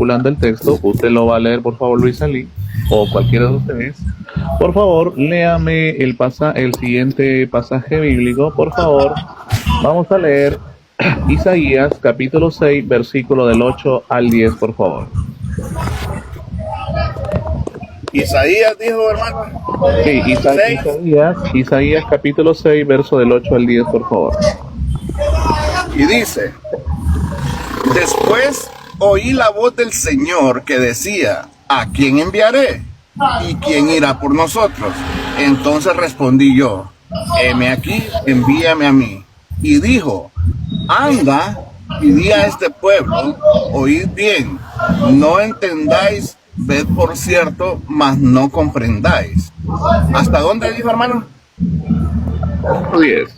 manipulando el texto. Usted lo va a leer, por favor, Luis Ali, o cualquiera de ustedes. Por favor, léame el siguiente pasaje bíblico, por favor. Vamos a leer Isaías, capítulo 6, versículo del 8 al 10, por favor. Isaías dijo, hermano. Sí, Isaías, capítulo 6, verso del 8 al 10, por favor. Y dice: después oí la voz del Señor que decía: ¿a quién enviaré? ¿Y quién irá por nosotros? Entonces respondí yo: heme aquí, envíame a mí. Y dijo: anda y di a este pueblo, oíd bien, no entendáis, ved por cierto, mas no comprendáis. ¿Hasta dónde dijo, hermano? 10.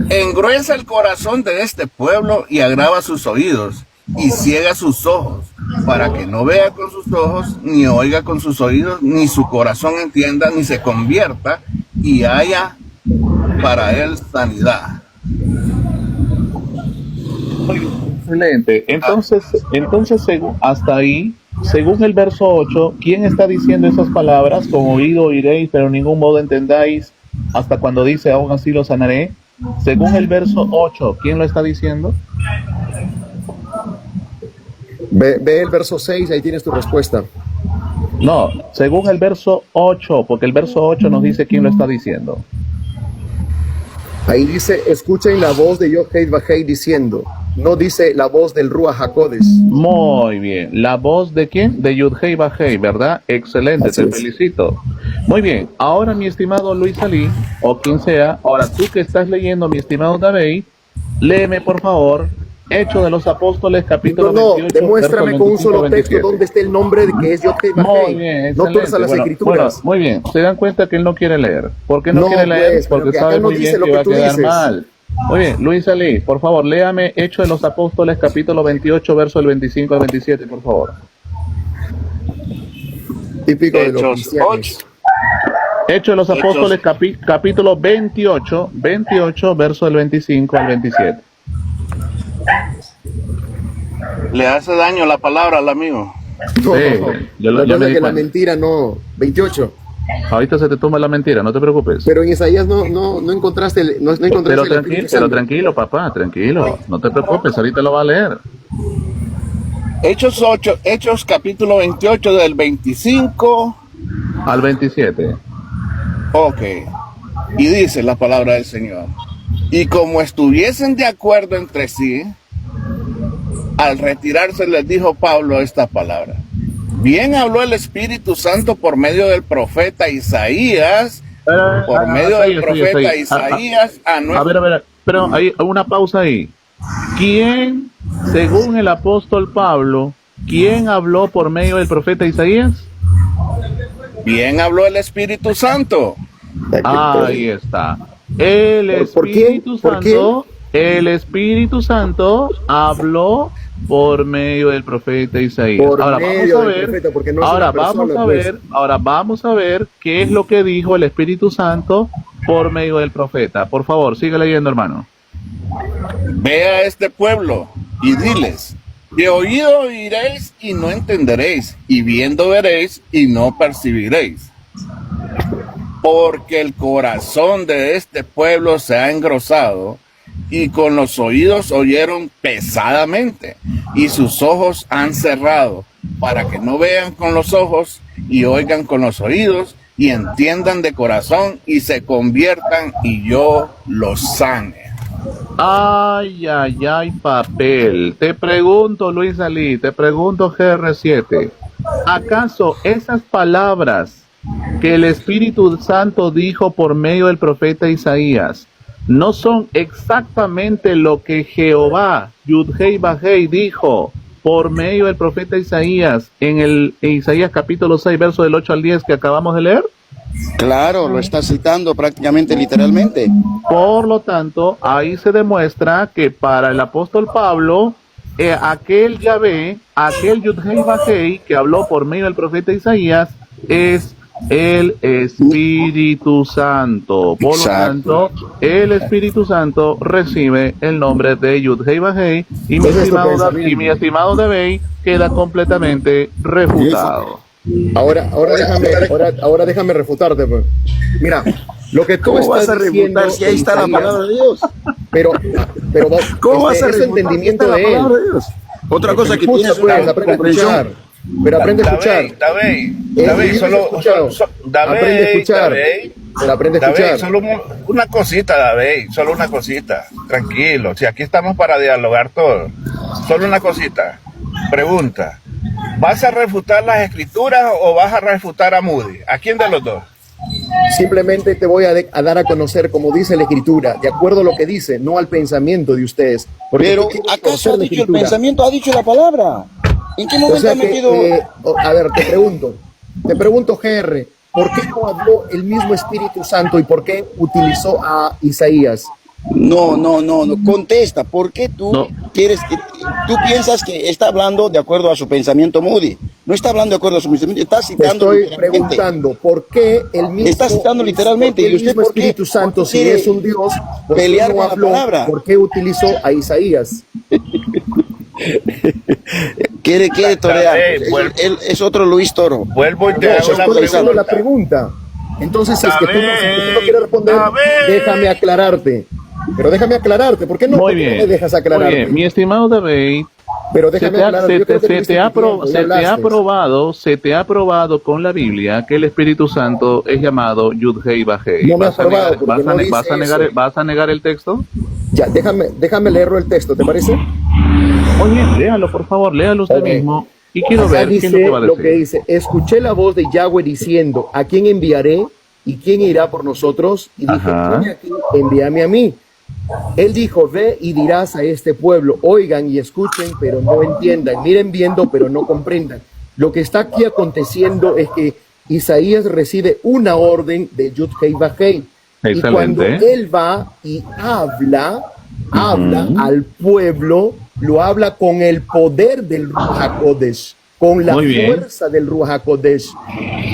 Engruesa el corazón de este pueblo y agrava sus oídos y ciega sus ojos, para que no vea con sus ojos, ni oiga con sus oídos, ni su corazón entienda, ni se convierta y haya para él sanidad. Excelente. Entonces hasta ahí, según el verso 8, ¿quién está diciendo esas palabras? Con oído oiréis, pero en ningún modo entendáis, hasta cuando dice, aún así lo sanaré. Según el verso 8, ¿quién lo está diciendo? Ve el verso 6, ahí tienes tu respuesta. No, según el verso 8, porque el verso 8 nos dice quién lo está diciendo. Ahí dice: escuchen la voz de Yod-Hei Vah-Hei diciendo. No dice la voz del Ruach HaKodesh. Muy bien. ¿La voz de quién? De Yud-Hei Vah-Hei, ¿verdad? Excelente, te felicito. Muy bien. Ahora, mi estimado Luis Ali, o quien sea, ahora tú que estás leyendo, mi estimado David, léeme, por favor, Hechos de los Apóstoles, capítulo 28. Demuéstrame con un solo texto donde esté el nombre de que es Yod-Hei Vah-Hei. Muy bien, no tuerzas las escrituras. Muy bien. Se dan cuenta que él no quiere leer. ¿Por qué no quiere leer? Pues, porque sabe muy bien que va a quedar mal. Muy bien, Luis Ali, por favor, léame Hechos de los Apóstoles, capítulo 28, verso del 25 al 27, por favor. Típico de los Hechos cristianos. 8. Hechos de los Apóstoles, capítulo 28, verso del 25 al 27. Le hace daño la palabra al amigo. No, Sí, yo me di recuerda que la cuenta. mentira no. 28. Ahorita se te toma la mentira, no te preocupes. Pero en Isaías no encontraste el Espíritu Pero Santo. tranquilo, papá, tranquilo. No te preocupes, ahorita lo va a leer. Hechos 8, Hechos capítulo 28 del 25. Al 27. Ok. Y dice la palabra del Señor: y como estuviesen de acuerdo entre sí, al retirarse les dijo Pablo esta palabra: bien habló el Espíritu Santo por medio del profeta Isaías, Isaías a nuestro... A ver, pero hay una pausa ahí. ¿Quién, según el apóstol Pablo, quién habló por medio del profeta Isaías? Bien habló el Espíritu Santo. Ahí está. El Espíritu Santo, el Espíritu Santo habló por medio del profeta Isaías. Ahora vamos a ver qué es lo que dijo el Espíritu Santo por medio del profeta. Por favor, sigue leyendo, hermano. Ve a este pueblo y diles: de oído oiréis y no entenderéis, y viendo veréis y no percibiréis. Porque el corazón de este pueblo se ha engrosado, y con los oídos oyeron pesadamente, y sus ojos han cerrado, para que no vean con los ojos, y oigan con los oídos, y entiendan de corazón, y se conviertan, y yo los sane. Ay, papel. Te pregunto, Luis Ali, te pregunto, GR7, ¿acaso esas palabras que el Espíritu Santo dijo por medio del profeta Isaías no son exactamente lo que Jehová, Yud-Hei Vah-Hei, dijo por medio del profeta Isaías en Isaías capítulo 6, verso del 8 al 10 que acabamos de leer? Claro, lo está citando prácticamente literalmente. Por lo tanto, ahí se demuestra que para el apóstol Pablo, aquel Yahvé, aquel Yud-Hei Vah-Hei que habló por medio del profeta Isaías, es el Espíritu Santo. Por lo tanto, el Espíritu Santo recibe el nombre de Yud-Hei Vah-Hei y mi estimado David queda completamente refutado. Ahora déjame refutarte, pues. Mira, lo que tú ¿Cómo vas estás a diciendo, refutar si ahí está la palabra de Dios? pero ¿Cómo vas a es refutar entendimiento si ahí está de la él. palabra de Dios? Otra cosa que Escucha, tienes pues, una aprende a comprensión. escuchar. Pero aprende a escuchar. David, Aprende a escuchar. Pero aprende a escuchar. Solo una cosita, David, solo una cosita. Tranquilo, si aquí estamos para dialogar todos. Solo una cosita. Pregunta. ¿Vas a refutar las escrituras o vas a refutar a Moody? ¿A quién de los dos? Simplemente te voy a dar a conocer, como dice la Escritura, de acuerdo a lo que dice, no al pensamiento de ustedes. Porque Pero tú quieres ¿acaso conocer ha la dicho el Escritura. pensamiento? ¿Ha dicho la palabra? ¿En qué O momento sea ha metido? a ver, te pregunto, GR, ¿por qué no habló el mismo Espíritu Santo y por qué utilizó a Isaías? No, contesta. ¿Por qué tú No. tú piensas que está hablando de acuerdo a su pensamiento Moody? No está hablando de acuerdo a su pensamiento, está Te citando estoy literalmente. preguntando, ¿por qué el mismo, Está citando literalmente, por qué y usted, el mismo ¿por qué? Espíritu Santo, ¿Por qué si quiere es un Dios, por qué pelear no con la habló, palabra? por qué utilizó a Isaías? Quiere torear. David, Él es otro Luis Toro. Vuelvo y te No, hago la estoy haciendo la pregunta. pregunta. Entonces, si es que tú no quieres responder, David. déjame aclararte. Pero déjame aclararte. ¿Por qué no, Muy ¿por qué no bien. me dejas Muy aclararte? bien, mi estimado David. Pero Se déjame te, ha, aclararte. se Yo te- creo que se tuviste te ha tu tiempo, pro- ya se te ha hablaste. probado, se te ha probado con la Biblia que el Espíritu Santo es llamado Yud-Hei Vah-Hei. No me has probado, porque no dice eso. ¿Vas a negar el texto? Ya, déjame leerlo el texto, ¿te parece? Oye, léalo, por favor, léalo usted Ok. mismo. Y quiero Acá ver qué dice es lo que va a lo que decir. dice: escuché la voz de Yahweh diciendo, ¿a quién enviaré? ¿Y quién irá por nosotros? Y dije, Ajá. "Heme aquí, envíame a mí". Él dijo, ve y dirás a este pueblo, oigan y escuchen, pero no entiendan, miren viendo, pero no comprendan. Lo que está aquí aconteciendo es que Isaías recibe una orden de Yud-Hei Vah-Hei. Y cuando Excelente. él va y habla al pueblo, lo habla con el poder del Ruach HaKodesh, con la Muy bien. fuerza del Ruach HaKodesh.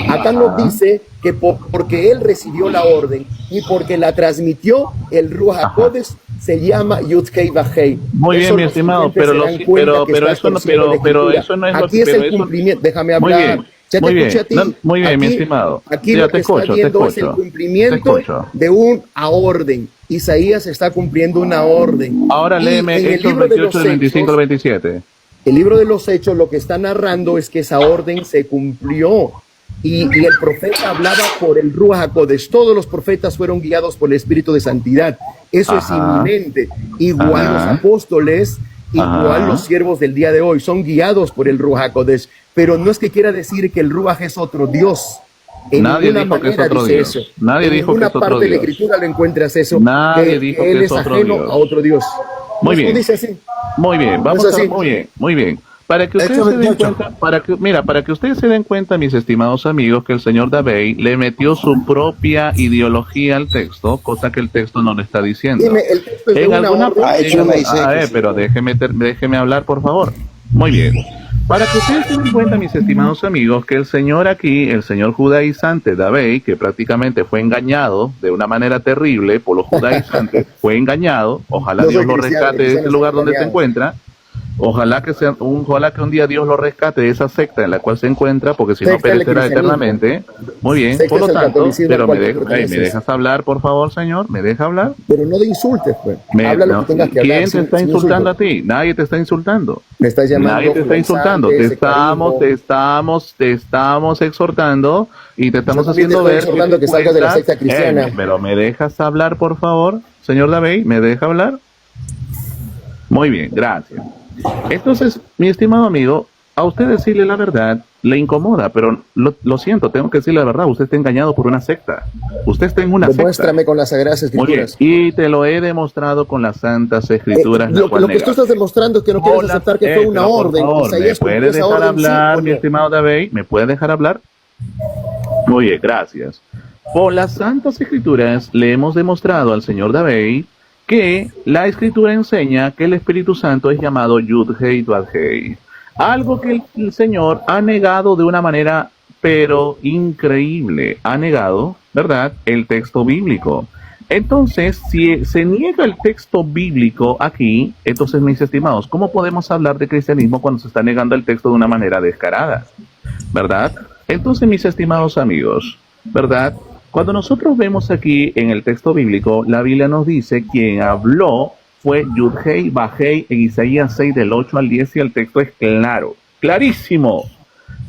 Acá nos dice que porque él recibió la orden y porque la transmitió, el Ruach HaKodesh se llama Yud-Hei Vah-Hei. Muy bien, Eso mi los estimado, oyentes pero se lo dan si- cuenta pero- que pero estás eso no- torciendo la pero Escritura. eso no es lo Aquí que- es pero el eso- cumplimiento. Déjame Muy hablar. bien, Ya te muy escuché bien. a ti. No, muy bien, mi estimado. Aquí Ya lo te que escucho, está te viendo es el escucho, te cumplimiento escucho. de una orden. Isaías está cumpliendo una orden. Ahora Y léeme en el Hechos libro de 28, los del 25 al 27. El libro de los Hechos lo que está narrando es que esa orden se cumplió. Y el profeta hablaba por el Ruach HaKodesh. Todos los profetas fueron guiados por el Espíritu de Santidad. Eso es Ajá. inminente. Igual Ajá. los apóstoles, igual Ajá. los siervos del día de hoy son guiados por el Ruach HaKodesh. Pero no es que quiera decir que el Ruach es otro Dios. En Nadie ninguna dijo que es manera otro dice Dios. eso. Nadie En dijo que ninguna es otro parte de la Dios. Escritura lo encuentras eso. Nadie dijo que él es es otro ajeno Dios. a otro Dios. Muy ¿No bien. dice así? Muy bien, vamos ¿Es a así? muy bien, muy bien. Para que ustedes Hechos se den 28. cuenta, para que ustedes se den cuenta, mis estimados amigos, que el señor David le metió su propia ideología al texto, cosa que el texto no le está diciendo. Dime, el texto es de En una alguna orden. Ah, hecho una dice a que ver, sí. pero déjeme hablar, por favor. Muy bien. Para que ustedes se den cuenta, mis estimados amigos, que el señor aquí, el señor judaizante David, que prácticamente fue engañado de una manera terrible por los judaizantes, fue engañado, ojalá No Dios soy lo cristiano, rescate de cristiano ese lugar soy donde se engañado. encuentra. Ojalá que un día Dios lo rescate de esa secta en la cual se encuentra, porque si no Secta del perecerá cristianismo. eternamente. Muy bien, Secta por lo es el tanto, catolicismo pero al me, cual tú ¿me perteneces. dejas hablar, por favor, señor? ¿Me deja hablar? Pero no de insultes, pues. Me- Habla lo no, que tengas que hablar. ¿Quién te sin- está sin insultando a insultos. ti? Nadie te está insultando. Me estás llamando. Nadie te está insultando. Te estamos exhortando y te estamos Yo también te haciendo estoy ver exhortando que salgas de la secta cristiana. pero ¿me dejas hablar, por favor, señor David? ¿Me deja hablar? Muy bien, gracias. Entonces, mi estimado amigo, a usted decirle la verdad le incomoda, pero lo siento, tengo que decirle la verdad. Usted está engañado por una secta. Usted está en una secta. Demuéstrame con las Sagradas Muy bien, Escrituras. y te lo he demostrado con las santas escrituras. la Lo cual que tú negas. estás demostrando es que no quieres Hola, aceptar que fue una pero por orden. favor, ¿me Isaías cumplió puede esa dejar orden, sí hablar, o mi no? estimado David? ¿Me puede dejar hablar? Muy bien, gracias. Por las santas escrituras le hemos demostrado al señor David que la escritura enseña que el Espíritu Santo es llamado Yud-Hei Vah-Hei. Algo que el Señor ha negado de una manera pero increíble, ha negado, ¿verdad?, el texto bíblico. Entonces, si se niega el texto bíblico aquí, entonces, mis estimados, ¿cómo podemos hablar de cristianismo cuando se está negando el texto de una manera descarada? ¿Verdad? Entonces, mis estimados amigos, ¿verdad? Cuando nosotros vemos aquí en el texto bíblico, la Biblia nos dice quien habló fue Yud-Hei, Vah-Hei en Isaías 6 del 8 al 10 y el texto es claro, clarísimo.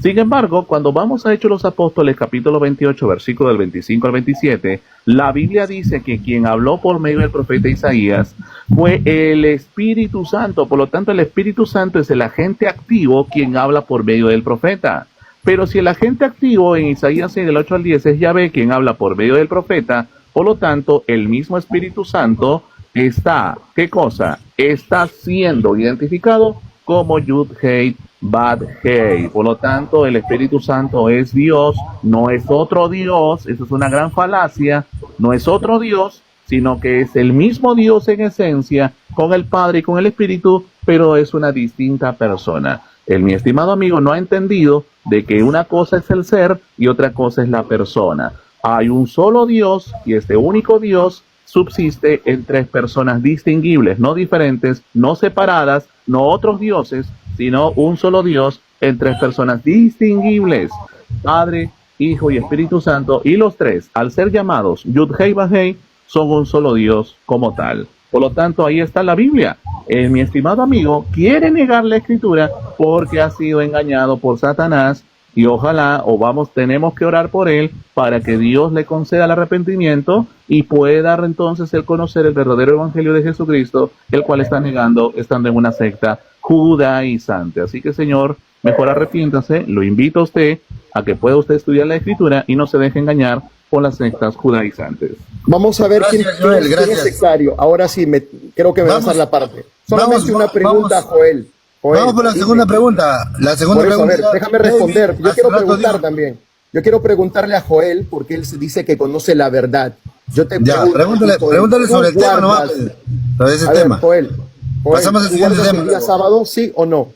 Sin embargo, cuando vamos a Hechos de los Apóstoles, capítulo 28, versículo del 25 al 27, la Biblia dice que quien habló por medio del profeta Isaías fue el Espíritu Santo. Por lo tanto, el Espíritu Santo es el agente activo quien habla por medio del profeta. Pero si el agente activo en Isaías 6 del 8 al 10 es Yahvé quien habla por medio del profeta, por lo tanto, el mismo Espíritu Santo está, ¿qué cosa? Está siendo identificado como Yud-Hei, Vav-Hei. Por lo tanto, el Espíritu Santo es Dios, no es otro Dios. Eso es una gran falacia. No es otro Dios, sino que es el mismo Dios en esencia, con el Padre y con el Espíritu, pero es una distinta persona. Mi estimado amigo no ha entendido de que una cosa es el ser y otra cosa es la persona. Hay un solo Dios y este único Dios subsiste en tres personas distinguibles, no diferentes, no separadas, no otros dioses, sino un solo Dios en tres personas distinguibles, Padre, Hijo y Espíritu Santo, y los tres, al ser llamados Yud-Hei, Vah-Hei, son un solo Dios como tal. Por lo tanto, ahí está la Biblia. Mi estimado amigo quiere negar la Escritura porque ha sido engañado por Satanás, y ojalá, tenemos que orar por él para que Dios le conceda el arrepentimiento y pueda entonces él conocer el verdadero evangelio de Jesucristo, el cual está negando estando en una secta judaizante. Así que, Señor, mejor arrepiéntase. Lo invito a usted a que pueda usted estudiar la Escritura y no se deje engañar por las sectas judaizantes. Vamos a ver Gracias, Joel, quién gracias. es sectario. Ahora sí, creo que me vas a dar la parte. Solamente una pregunta, Joel. Vamos por la segunda pregunta. La segunda Por eso, a pregunta. ver, déjame responder. Yo Hace quiero rato preguntar dijo- también. Yo quiero preguntarle a Joel porque él se dice que conoce la verdad. Yo te Ya, pregunto, Joel, pregúntale ¿tú sobre el tema nomás, guardas- sobre ese A ver, tema. Joel, Pasamos al ¿tú siguiente guardas tema, el día luego. sábado, sí o no?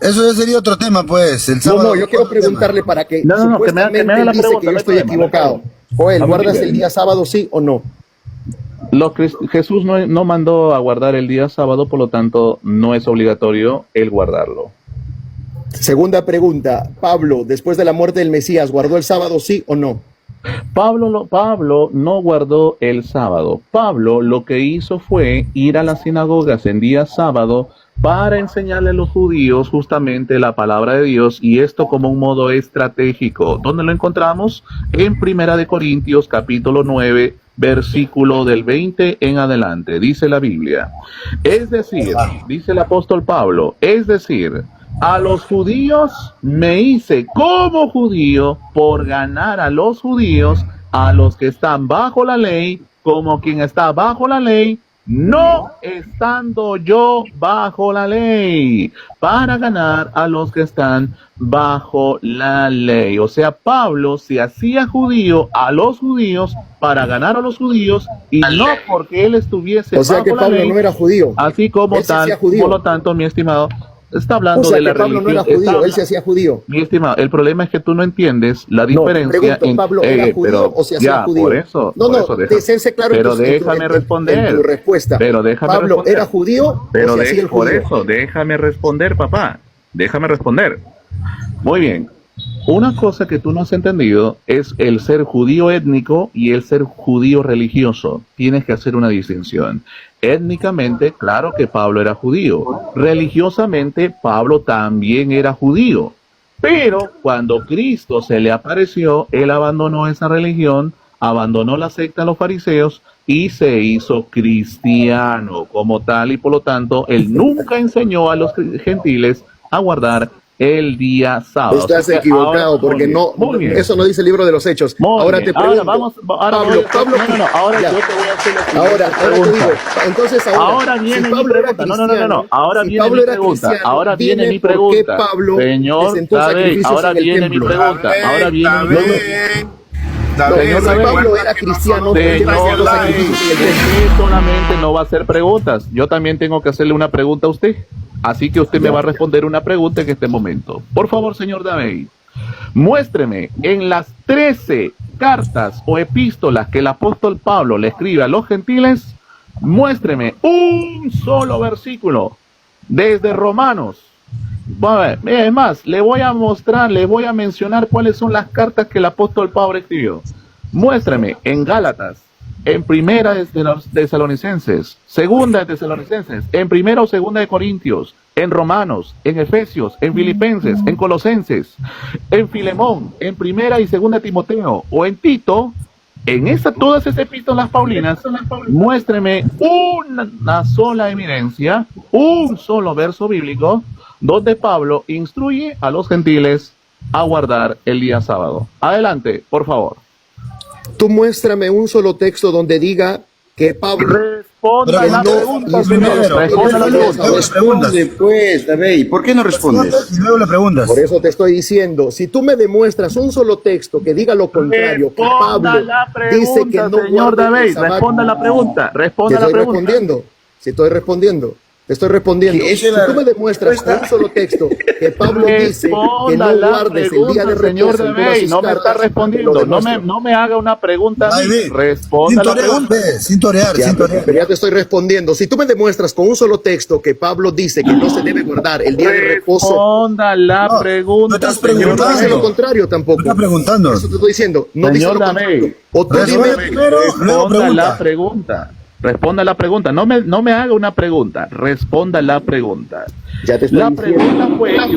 Eso ya sería otro tema, pues. El No, sábado. no, yo quiero otro tema. preguntarle para que No, que me supuestamente haga la él dice pregunta, que no yo hay estoy problema, no hay equivocado. problema. Joel, Vamos, ¿guardas Miguel. el día sábado, sí o no? Jesús no mandó a guardar el día sábado, por lo tanto no es obligatorio el guardarlo. Segunda pregunta, Pablo, después de la muerte del Mesías, ¿guardó el sábado, sí o no? Pablo no guardó el sábado. Pablo lo que hizo fue ir a las sinagogas en día sábado para enseñarle a los judíos justamente la palabra de Dios, y esto como un modo estratégico. ¿Dónde lo encontramos? En Primera de Corintios capítulo 9, versículo del 20 en adelante. Dice la Biblia. Es decir, dice el apóstol Pablo, es decir, a los judíos me hice como judío por ganar a los judíos, a los que están bajo la ley, como quien está bajo la ley, no estando yo bajo la ley, para ganar a los que están bajo la ley. O sea, Pablo se hacía judío a los judíos para ganar a los judíos y no porque él estuviese O sea que bajo la Pablo ley, no era judío. así como Él se tal. hacía judío. Por lo tanto, mi estimado, está hablando O sea de la que Pablo no era religión. judío, él se hacía judío. Mi estimado, el problema es que tú no entiendes la diferencia. pregunto, ¿Pablo era judío pero o se hacía ya, judío? por eso, No, por no, eso, déjame, sé claro pero en tu- déjame en responder. tu respuesta. Pero déjame ¿Pablo responder. era judío Pero o se hacía el por judío? eso, déjame responder, papá. Déjame responder. Muy bien. Una cosa que tú no has entendido es el ser judío étnico y el ser judío religioso. Tienes que hacer una distinción. Étnicamente, claro que Pablo era judío. Religiosamente, Pablo también era judío. Pero cuando Cristo se le apareció, él abandonó esa religión, abandonó la secta de los fariseos y se hizo cristiano como tal, y por lo tanto, él nunca enseñó a los gentiles a guardar el día sábado. Estás Así que equivocado ahora- porque muy bien. eso no dice el libro de los Hechos. Muy Ahora bien. te pregunto, Ahora ahora ya. yo te voy a hacer la siguiente Ahora te pregunta. digo, entonces Ahora si viene mi Pablo era pregunta. No. cristiano, Ahora si viene Pablo mi era pregunta. cristiano, Ahora viene dime mi por qué pregunta. Pablo Señor presentó David, sacrificios ahora en el viene mi templo. pregunta. Ahora viene mi pregunta. No, Señor si David, Pablo era cristiano, ¿por qué Señor presentó David, sacrificios en el templo? usted solamente no va a hacer preguntas. Yo también tengo que hacerle una pregunta a usted. Así que usted me va a responder una pregunta en este momento. Por favor, señor David, muéstreme en las 13 cartas o epístolas que el apóstol Pablo le escribe a los gentiles, muéstreme un solo versículo desde Romanos. A ver, es más, le voy a mostrar, le voy a mencionar cuáles son las cartas que el apóstol Pablo escribió. Muéstreme en Gálatas, en Primera de los Tesalonicenses, Segunda de Tesalonicenses, en Primera o Segunda de Corintios, en Romanos, en Efesios, en Filipenses, en Colosenses, en Filemón, en Primera y Segunda de Timoteo o en Tito. En todas esas epístolas paulinas, muéstreme una sola evidencia, un solo verso bíblico, donde Pablo instruye a los gentiles a guardar el día sábado. Adelante, por favor. Tú muéstrame un solo texto donde diga que Pablo... Responda Pero la no, pregunta, no, señor. primero, Responda la pregunta. Responde, pues, David. ¿Por qué no respondes? Y luego le preguntas. Por eso te estoy diciendo, si tú me demuestras un solo texto que diga lo contrario, que Responda Pablo la dice que pregunta, no señor guarde el David. Sabbat, Responda la pregunta. te Responda la estoy pregunta. respondiendo, te estoy respondiendo. Sí, Si esa es tú la me demuestras con un solo texto que Pablo dice que Responda no la guardes el día de pregunta, señor reposo en todas David. sus No me está cartas, respondiendo. te lo demuestro. No me haga una pregunta a mí. David, Responda sin la torear, pregunta. sin torear, Ya, sin torear. pero ya te estoy respondiendo. Si tú me demuestras con un solo texto que Pablo dice que no se debe guardar el día de reposo, Responda la No, pregunta, tú estás señor no dice preguntando. lo contrario tampoco. Me está preguntando. Eso te estoy diciendo. No dice Señor lo contrario. David. O tú Responde dime, primero, luego Responda la pregunta. pregunta. Responda la pregunta. No me haga una pregunta. Responda la pregunta. ya te estoy La diciendo. pregunta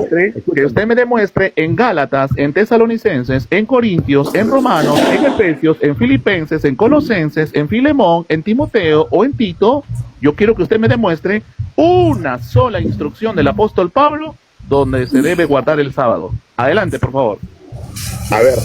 fue que usted me demuestre en Gálatas, en Tesalonicenses, en Corintios, en Romanos, en Efesios, en Filipenses, en Colosenses, en Filemón, en Timoteo o en Tito. Yo quiero que usted me demuestre una sola instrucción del apóstol Pablo donde se debe guardar el sábado. Adelante, por favor. A ver,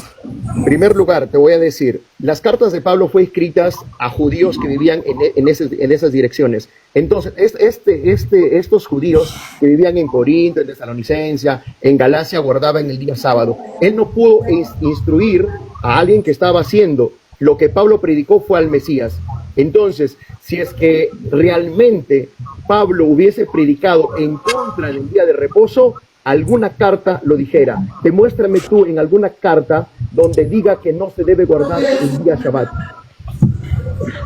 en primer lugar, te voy a decir, las cartas de Pablo fue escritas a judíos que vivían en esas direcciones. Entonces, estos judíos que vivían en Corinto, en Tesalonicencia, en Galacia, guardaban el día sábado. Él no pudo instruir a alguien que estaba haciendo lo que Pablo predicó fue al Mesías. Entonces, si es que realmente Pablo hubiese predicado en contra del día de reposo, alguna carta lo dijera. Demuéstrame tú en alguna carta donde diga que no se debe guardar el día Shabbat.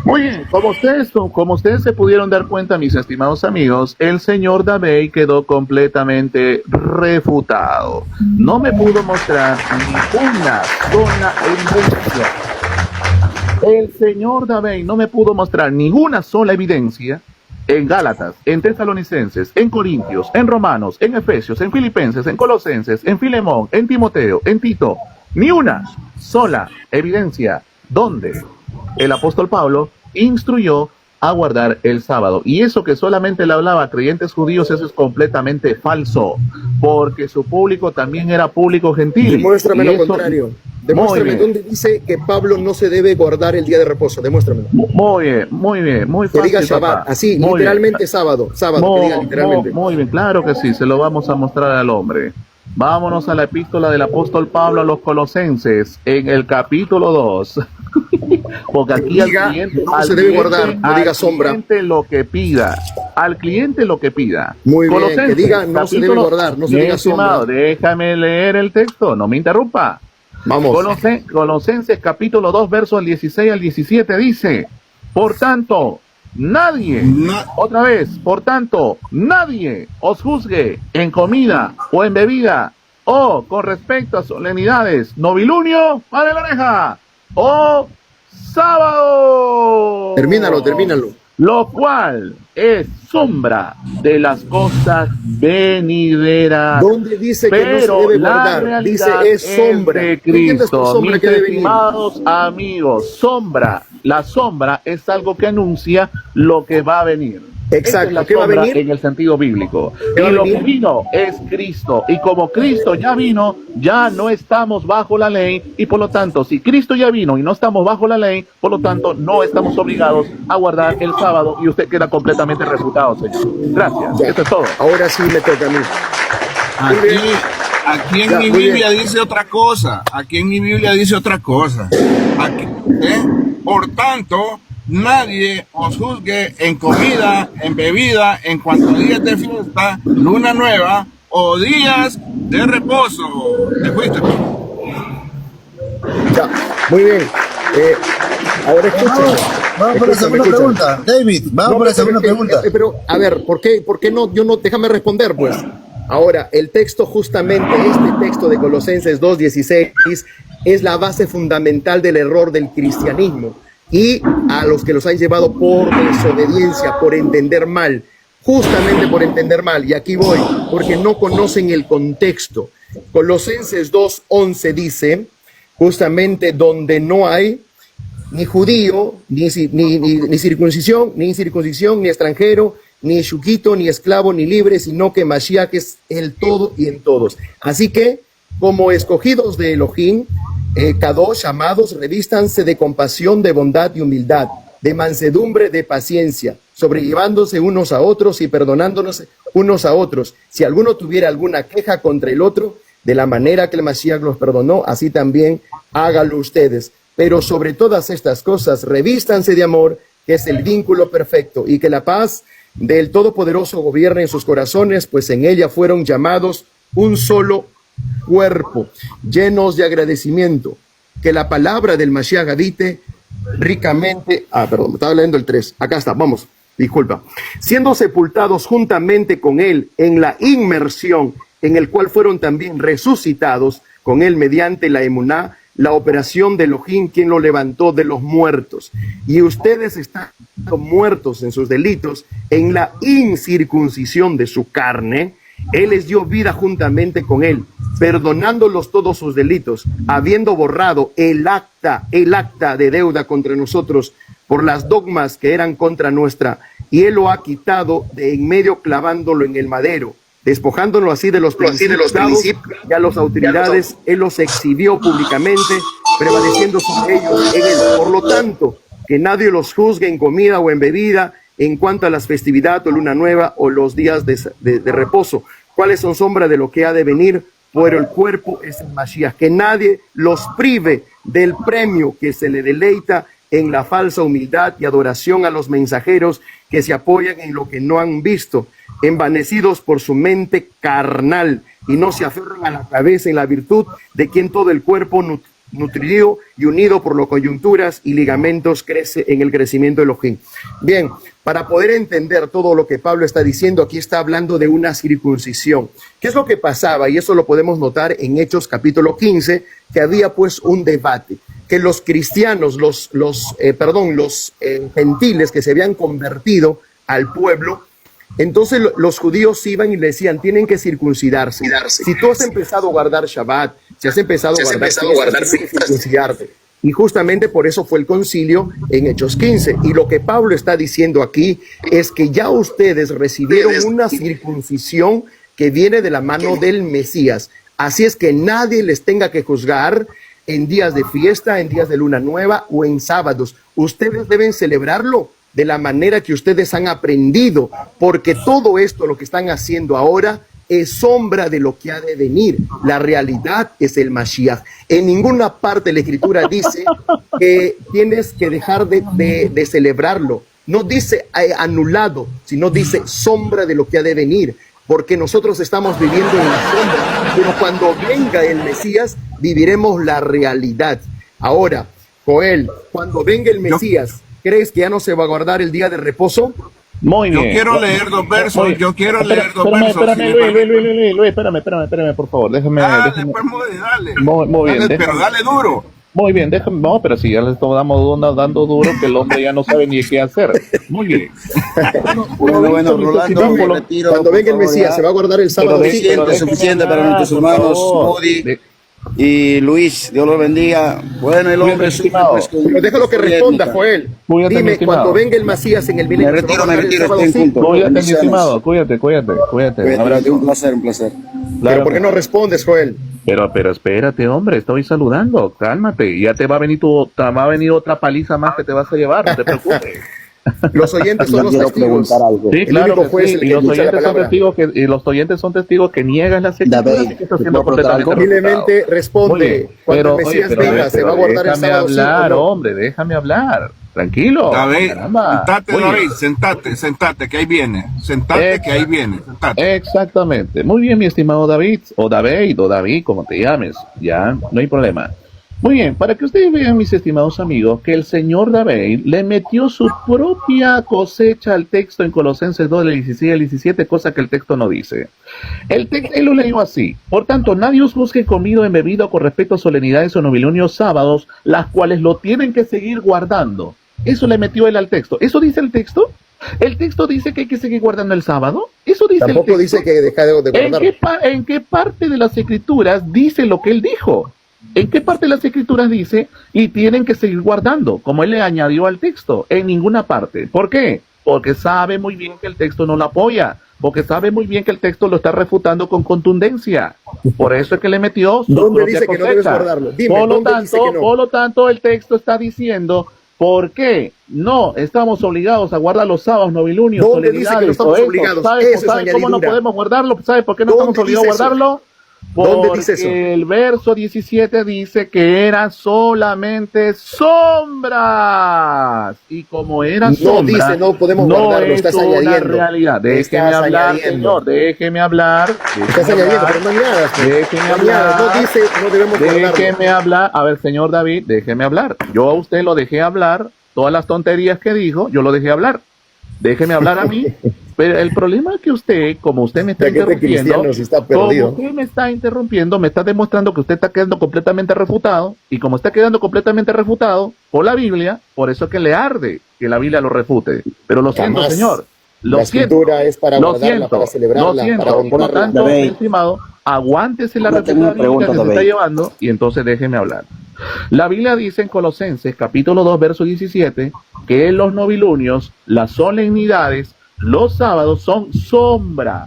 Muy bien, como ustedes se pudieron dar cuenta, mis estimados amigos, el señor David quedó completamente refutado. No me pudo mostrar ninguna sola evidencia. El señor David no me pudo mostrar ninguna sola evidencia en Gálatas, en Tesalonicenses, en Corintios, en Romanos, en Efesios, en Filipenses, en Colosenses, en Filemón, en Timoteo, en Tito, ni una sola evidencia donde el apóstol Pablo instruyó a guardar el sábado. Y eso que solamente le hablaba a creyentes judíos, eso es completamente falso, porque su público también era público gentil. Demuéstrame Y lo eso- contrario. Muy Demuéstrame bien. dónde dice que Pablo no se debe guardar el día de reposo. Demuéstramelo. Muy bien, muy Que fácil. diga Shabbat, papá. así, Muy literalmente bien. sábado, que diga literalmente. Muy bien, claro que sí, se lo vamos a mostrar al hombre. Vámonos a la epístola del apóstol Pablo a los Colosenses, en el capítulo 2. Porque aquí Diga, no se debe guardar, no diga sombra. Al cliente lo que pida. Al cliente lo que pida. Muy bien, que diga, no se debe guardar, no se Mi diga estimado, sombra. déjame leer el texto, no me interrumpa. Vamos. Colosenses capítulo 2, versos 16 al 17 dice, por tanto, nadie, otra vez, por tanto, nadie os juzgue en comida o en bebida, o con respecto a solemnidades, novilunio, para la oreja, o sábado. Termínalo. Lo cual es sombra de las cosas venideras. ¿Dónde dice que no se Pero debe la guardar? Dice realidad es sombra. de ¿Tú entiendes por Cristo, sombra mis que debe venir? estimados amigos, sombra. La sombra es algo que anuncia lo que va a venir. Exacto, Esa es la ¿qué va a sombra venir? en el sentido bíblico. ¿Qué va Y a lo que venir? vino es Cristo. Y como Cristo ya vino, ya no estamos bajo la ley. Y por lo tanto, si Cristo ya vino y no estamos bajo la ley, por lo tanto, no estamos obligados a guardar el sábado. Y usted queda completamente refutado, señor. Gracias. Ya. Esto es todo. Ahora sí me toca a mí. Aquí en Ya, mi muy Biblia bien. dice otra cosa. Aquí en mi Biblia dice otra cosa. Aquí, ¿eh? Por tanto, nadie os juzgue en comida, en bebida, en cuanto a días de fiesta, luna nueva o días de reposo. ¿Te fuiste? Ya, muy bien. Ahora escúchame. Vamos por la segunda pregunta. David, vamos por la segunda pregunta. Pero, a ver, ¿por qué no? Déjame responder, pues. Ahora, el texto, justamente, este texto de Colosenses 2:16, es la base fundamental del error del cristianismo. Y a los que los han llevado por desobediencia, por entender mal, justamente por entender mal, y aquí voy, porque no conocen el contexto. Colosenses 2:11 dice, justamente, donde no hay ni judío, ni circuncisión, ni incircuncisión, ni extranjero, ni shuquito, ni esclavo, ni libre, sino que Mashiach es el todo y en todos. Así que, como escogidos de Elohim, Kadosh, amados, revístanse de compasión, de bondad y humildad, de mansedumbre, de paciencia, sobrellevándose unos a otros y perdonándonos unos a otros. Si alguno tuviera alguna queja contra el otro, de la manera que el Mashiach los perdonó, así también háganlo ustedes. Pero sobre todas estas cosas, revístanse de amor, que es el vínculo perfecto, y que la paz del Todopoderoso gobierne en sus corazones, pues en ella fueron llamados un solo cuerpo, llenos de agradecimiento. Que la palabra del Mashiach habite ricamente. Perdón, me estaba leyendo el 3. Acá está, vamos, disculpa. Siendo sepultados juntamente con él en la inmersión, en el cual fueron también resucitados con él mediante la emuná, la operación de Elohim, quien lo levantó de los muertos. Y ustedes están muertos en sus delitos, en la incircuncisión de su carne. Él les dio vida juntamente con él, perdonándolos todos sus delitos, habiendo borrado el acta de deuda contra nosotros por las dogmas que eran contra nuestra, y él lo ha quitado de en medio, clavándolo en el madero, despojándolo así de los principios y a las autoridades. Él los exhibió públicamente, prevaleciendo sobre ellos en él. Por lo tanto, que nadie los juzgue en comida o en bebida, en cuanto a las festividades o luna nueva o los días de reposo, cuáles son sombra de lo que ha de venir, pero el cuerpo es el Mashiach. Que nadie los prive del premio que se le deleita en la falsa humildad y adoración a los mensajeros que se apoyan en lo que no han visto, envanecidos por su mente carnal, y no se aferran a la cabeza en la virtud de quien todo el cuerpo nutrido y unido por las coyunturas y ligamentos crece en el crecimiento de Elohim. Bien, para poder entender todo lo que Pablo está diciendo, aquí está hablando de una circuncisión. ¿Qué es lo que pasaba? Y eso lo podemos notar en Hechos capítulo 15, que había pues un debate, que los cristianos, los gentiles que se habían convertido al pueblo, entonces los judíos iban y le decían, tienen que circuncidarse. Si tú has empezado a guardar Shabbat, si has empezado a guardar tienes que circuncidarte. Y justamente por eso fue el concilio en Hechos 15. Y lo que Pablo está diciendo aquí es que ya ustedes recibieron una circuncisión que viene de la mano del Mesías. Así es que nadie les tenga que juzgar en días de fiesta, en días de luna nueva o en sábados. Ustedes deben celebrarlo de la manera que ustedes han aprendido, porque todo esto, lo que están haciendo ahora, es sombra de lo que ha de venir. La realidad es el Mashiach. En ninguna parte de la Escritura dice que tienes que dejar de celebrarlo. No dice anulado, sino dice sombra de lo que ha de venir, porque nosotros estamos viviendo en la sombra, pero cuando venga el Mesías, viviremos la realidad. Ahora, Joel, cuando venga el Mesías, ¿crees que ya no se va a guardar el día de reposo? Muy bien. Yo quiero leer dos versos. Luis, espérame, por favor. Déjame. Pues, dale. Muy bien. Pero dale duro. Muy bien, déjame. No, pero si ya le estamos dando duro, que el hombre ya no sabe ni qué hacer. Muy bien. Bueno, Rolando, me retiro. Cuando venga el Mesías, se va a guardar el sábado. Suficiente para nuestros hermanos Moody y Luis, Dios los bendiga. Bueno, el hombre sufre, pues, pero déjalo que responda, Joel. Dime, cuando venga el Mesías en el milenio, me retiro, Cuídate, mi estimado, cuídate. Un placer. Pero ¿por qué no respondes, Joel? Pero espérate, hombre, estoy saludando, cálmate. Ya te va a venir otra paliza más que te vas a llevar, no te preocupes. Los oyentes son los testigos. Sí, claro que sí. Y los oyentes son testigos que niegan las escrituras que está haciendo completamente. Simplemente responde. Cuando el Mesías venga, ¿se va a guardar el sábado? Déjame hablar, hombre, déjame hablar. Tranquilo. David, Caramba. sentate, Muy bien. David, sentate, que ahí viene. Sentate, que ahí viene. Sentate. Exactamente. Muy bien, mi estimado David, o David, como te llames, ya, no hay problema. Muy bien, para que ustedes vean, mis estimados amigos, que el señor David le metió su propia cosecha al texto en Colosenses 2, del 16 al 17, cosa que el texto no dice. Él lo leyó así: por tanto, nadie os busque comido en bebido con respecto a solemnidades o novilunios sábados, las cuales lo tienen que seguir guardando. Eso le metió él al texto. ¿Eso dice el texto? ¿El texto dice que hay que seguir guardando el sábado? ¿Eso dice Tampoco el texto? dice que deja de guardarlo. ¿En qué parte de las escrituras dice lo que él dijo? ¿En qué parte de las escrituras dice y tienen que seguir guardando? Como él le añadió al texto, en ninguna parte. ¿Por qué? Porque sabe muy bien que el texto no lo apoya, porque sabe muy bien que el texto lo está refutando con contundencia. Por eso es que le metió su ¿Dónde propia dice que no debes cosecha. guardarlo? Dime, ¿dónde dice que no? Por lo tanto, el texto está diciendo: ¿por qué no estamos obligados a guardar los sábados, novilunios, ¿Dónde dice que no solemnidades estamos o esto? obligados? ¿Sabe Esa es cómo no añadidura. podemos guardarlo? ¿Sabe por qué no ¿Dónde estamos obligados a dice eso? guardarlo? ¿Dónde dice eso? Porque el verso 17 dice que eran solamente sombras. Y como eran No sombras, dice no podemos no guardarlo, es estás una añadiendo. realidad. Déjeme Estás hablar, añadiendo. señor. Déjeme hablar. Estás añadiendo, pero no añadas. pues. Déjeme No añadas, hablar. no dice no debemos guardarlo. Déjeme hablar. A ver, señor David, déjeme hablar. Yo a usted lo dejé hablar. Todas las tonterías que dijo, yo lo dejé hablar. Déjeme hablar a mí. Pero el problema es que usted, como usted me está Ya que este interrumpiendo, cristiano sí está como perdido. usted me está interrumpiendo, me está demostrando que usted está quedando completamente refutado. Y como está quedando completamente refutado por la Biblia, por eso es que le arde que la Biblia lo refute. Pero lo siento, Jamás. señor. Lo La siento. escritura es para Lo guardarla, siento. para celebrarla, Lo siento. para Por lo honrarla. tanto, David. mi estimado, aguántese la Yo tengo una refutación bíblica pregunta, que se está David. llevando y entonces déjeme hablar. La Biblia dice en Colosenses capítulo 2 verso 17 que los novilunios, las solemnidades, los sábados son sombra.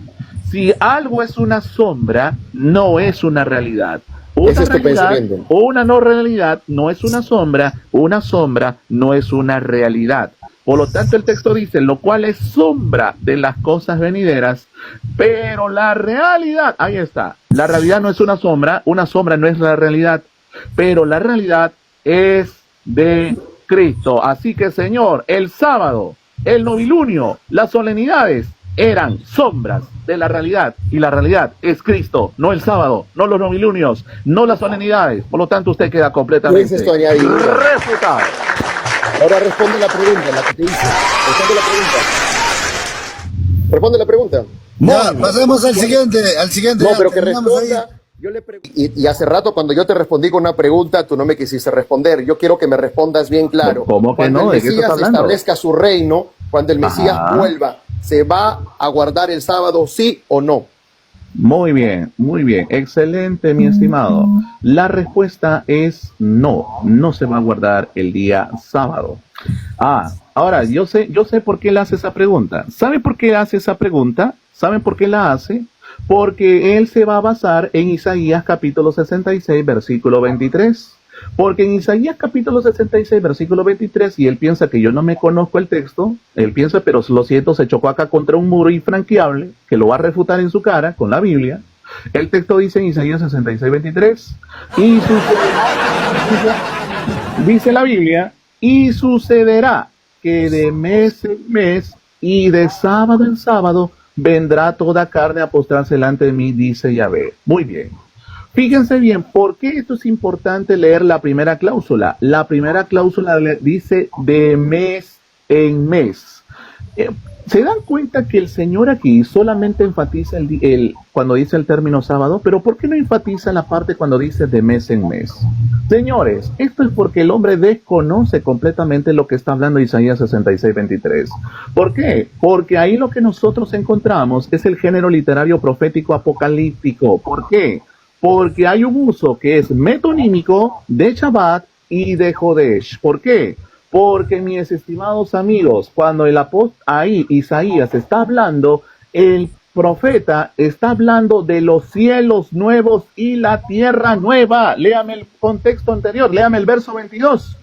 Si algo es una sombra, no es una realidad. Una Ese es tu realidad, pensamiento. una no realidad no es una sombra no es una realidad. Por lo tanto, el texto dice, lo cual es sombra de las cosas venideras, pero la realidad, ahí está, la realidad no es una sombra no es la realidad, pero la realidad es de Cristo. Así que, Señor, el sábado, el novilunio, las solemnidades eran sombras de la realidad, y la realidad es Cristo, no el sábado, no los novilunios, no las solemnidades. Por lo tanto, usted queda completamente Esa es tu añadidura. refutado. Ahora responde la pregunta, la que te hice. Responde la pregunta. Responde la pregunta. Ya, pasemos al siguiente, No, ya, pero que terminamos ahí. responda. Yo le y hace rato cuando yo te respondí con una pregunta, tú no me quisiste responder. Yo quiero que me respondas bien claro. ¿Cómo que cuando no? el ¿De qué estás Mesías hablando? establezca su reino, cuando el Mesías Ajá. vuelva, ¿se va a guardar el sábado, sí o no? Muy bien, excelente, mi estimado. La respuesta es no, no se va a guardar el día sábado. Ahora, yo sé por qué él hace esa pregunta. ¿Sabe por qué hace esa pregunta? ¿Saben por qué la hace? Porque él se va a basar en Isaías capítulo 66, versículo 23. Porque en Isaías capítulo 66, versículo 23, y él piensa que yo no me conozco el texto, él piensa, pero lo siento, se chocó acá contra un muro infranqueable, que lo va a refutar en su cara con la Biblia. El texto dice en Isaías 66, 23, y dice la Biblia, y sucederá que de mes en mes y de sábado en sábado vendrá toda carne a postrarse delante de mí, dice Yahvé. Muy bien. Fíjense bien, ¿por qué esto es importante leer la primera cláusula? La primera cláusula dice de mes en mes. ¿Se dan cuenta que el Señor aquí solamente enfatiza cuando dice el término sábado? Pero ¿por qué no enfatiza la parte cuando dice de mes en mes? Señores, esto es porque el hombre desconoce completamente lo que está hablando Isaías 66, 23. ¿Por qué? Porque ahí lo que nosotros encontramos es el género literario profético apocalíptico. ¿Por qué? Porque hay un uso que es metonímico de Shabbat y de Jodesh. ¿Por qué? Porque, mis estimados amigos, cuando el apóstol ahí, Isaías, está hablando, el profeta está hablando de los cielos nuevos y la tierra nueva. Léame el contexto anterior, léame el verso 22.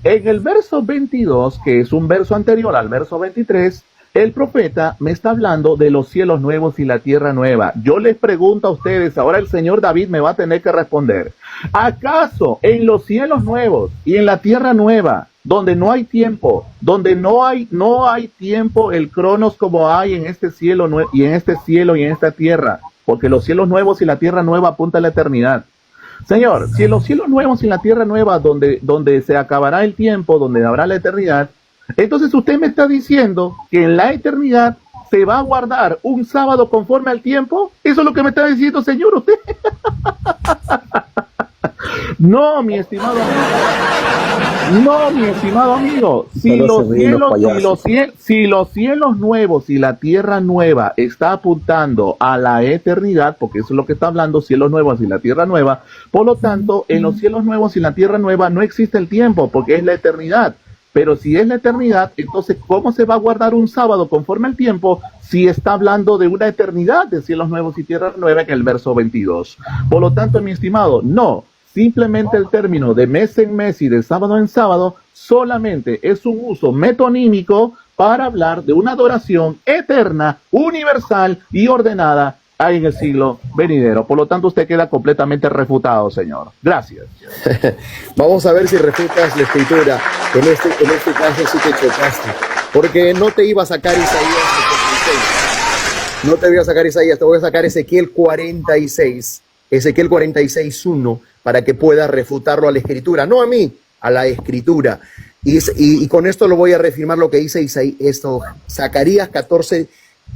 En el verso 22, que es un verso anterior al verso 23, el profeta me está hablando de los cielos nuevos y la tierra nueva. Yo les pregunto a ustedes, ahora el señor David me va a tener que responder. ¿Acaso en los cielos nuevos y en la tierra nueva donde no hay tiempo, donde no hay tiempo, el cronos como hay en este cielo y en este cielo y en esta tierra, porque los cielos nuevos y la tierra nueva apuntan a la eternidad. Señor, si en los cielos nuevos y la tierra nueva, donde se acabará el tiempo, donde habrá la eternidad, entonces usted me está diciendo que en la eternidad se va a guardar un sábado conforme al tiempo. ¿Eso es lo que me está diciendo, señor, usted? No, mi estimado amigo. No, mi estimado amigo. Si los cielos nuevos y la tierra nueva está apuntando a la eternidad, porque eso es lo que está hablando, cielos nuevos y la tierra nueva, por lo tanto, en los cielos nuevos y la tierra nueva no existe el tiempo, porque es la eternidad. Pero si es la eternidad, entonces, ¿cómo se va a guardar un sábado conforme al tiempo si está hablando de una eternidad de cielos nuevos y tierra nueva en el verso 22? Por lo tanto, mi estimado, no. Simplemente el término de mes en mes y de sábado en sábado solamente es un uso metonímico para hablar de una adoración eterna, universal y ordenada en el siglo venidero. Por lo tanto, usted queda completamente refutado, señor. Gracias. Vamos a ver si refutas la escritura. En este caso sí te chocaste. Porque no te iba a sacar Isaías 76. No te voy a sacar Isaías, te voy a sacar Ezequiel 46. Ezequiel 46:1, para que puedas refutarlo a la escritura. No a mí, a la escritura. Y con esto lo voy a reafirmar lo que dice Zacarías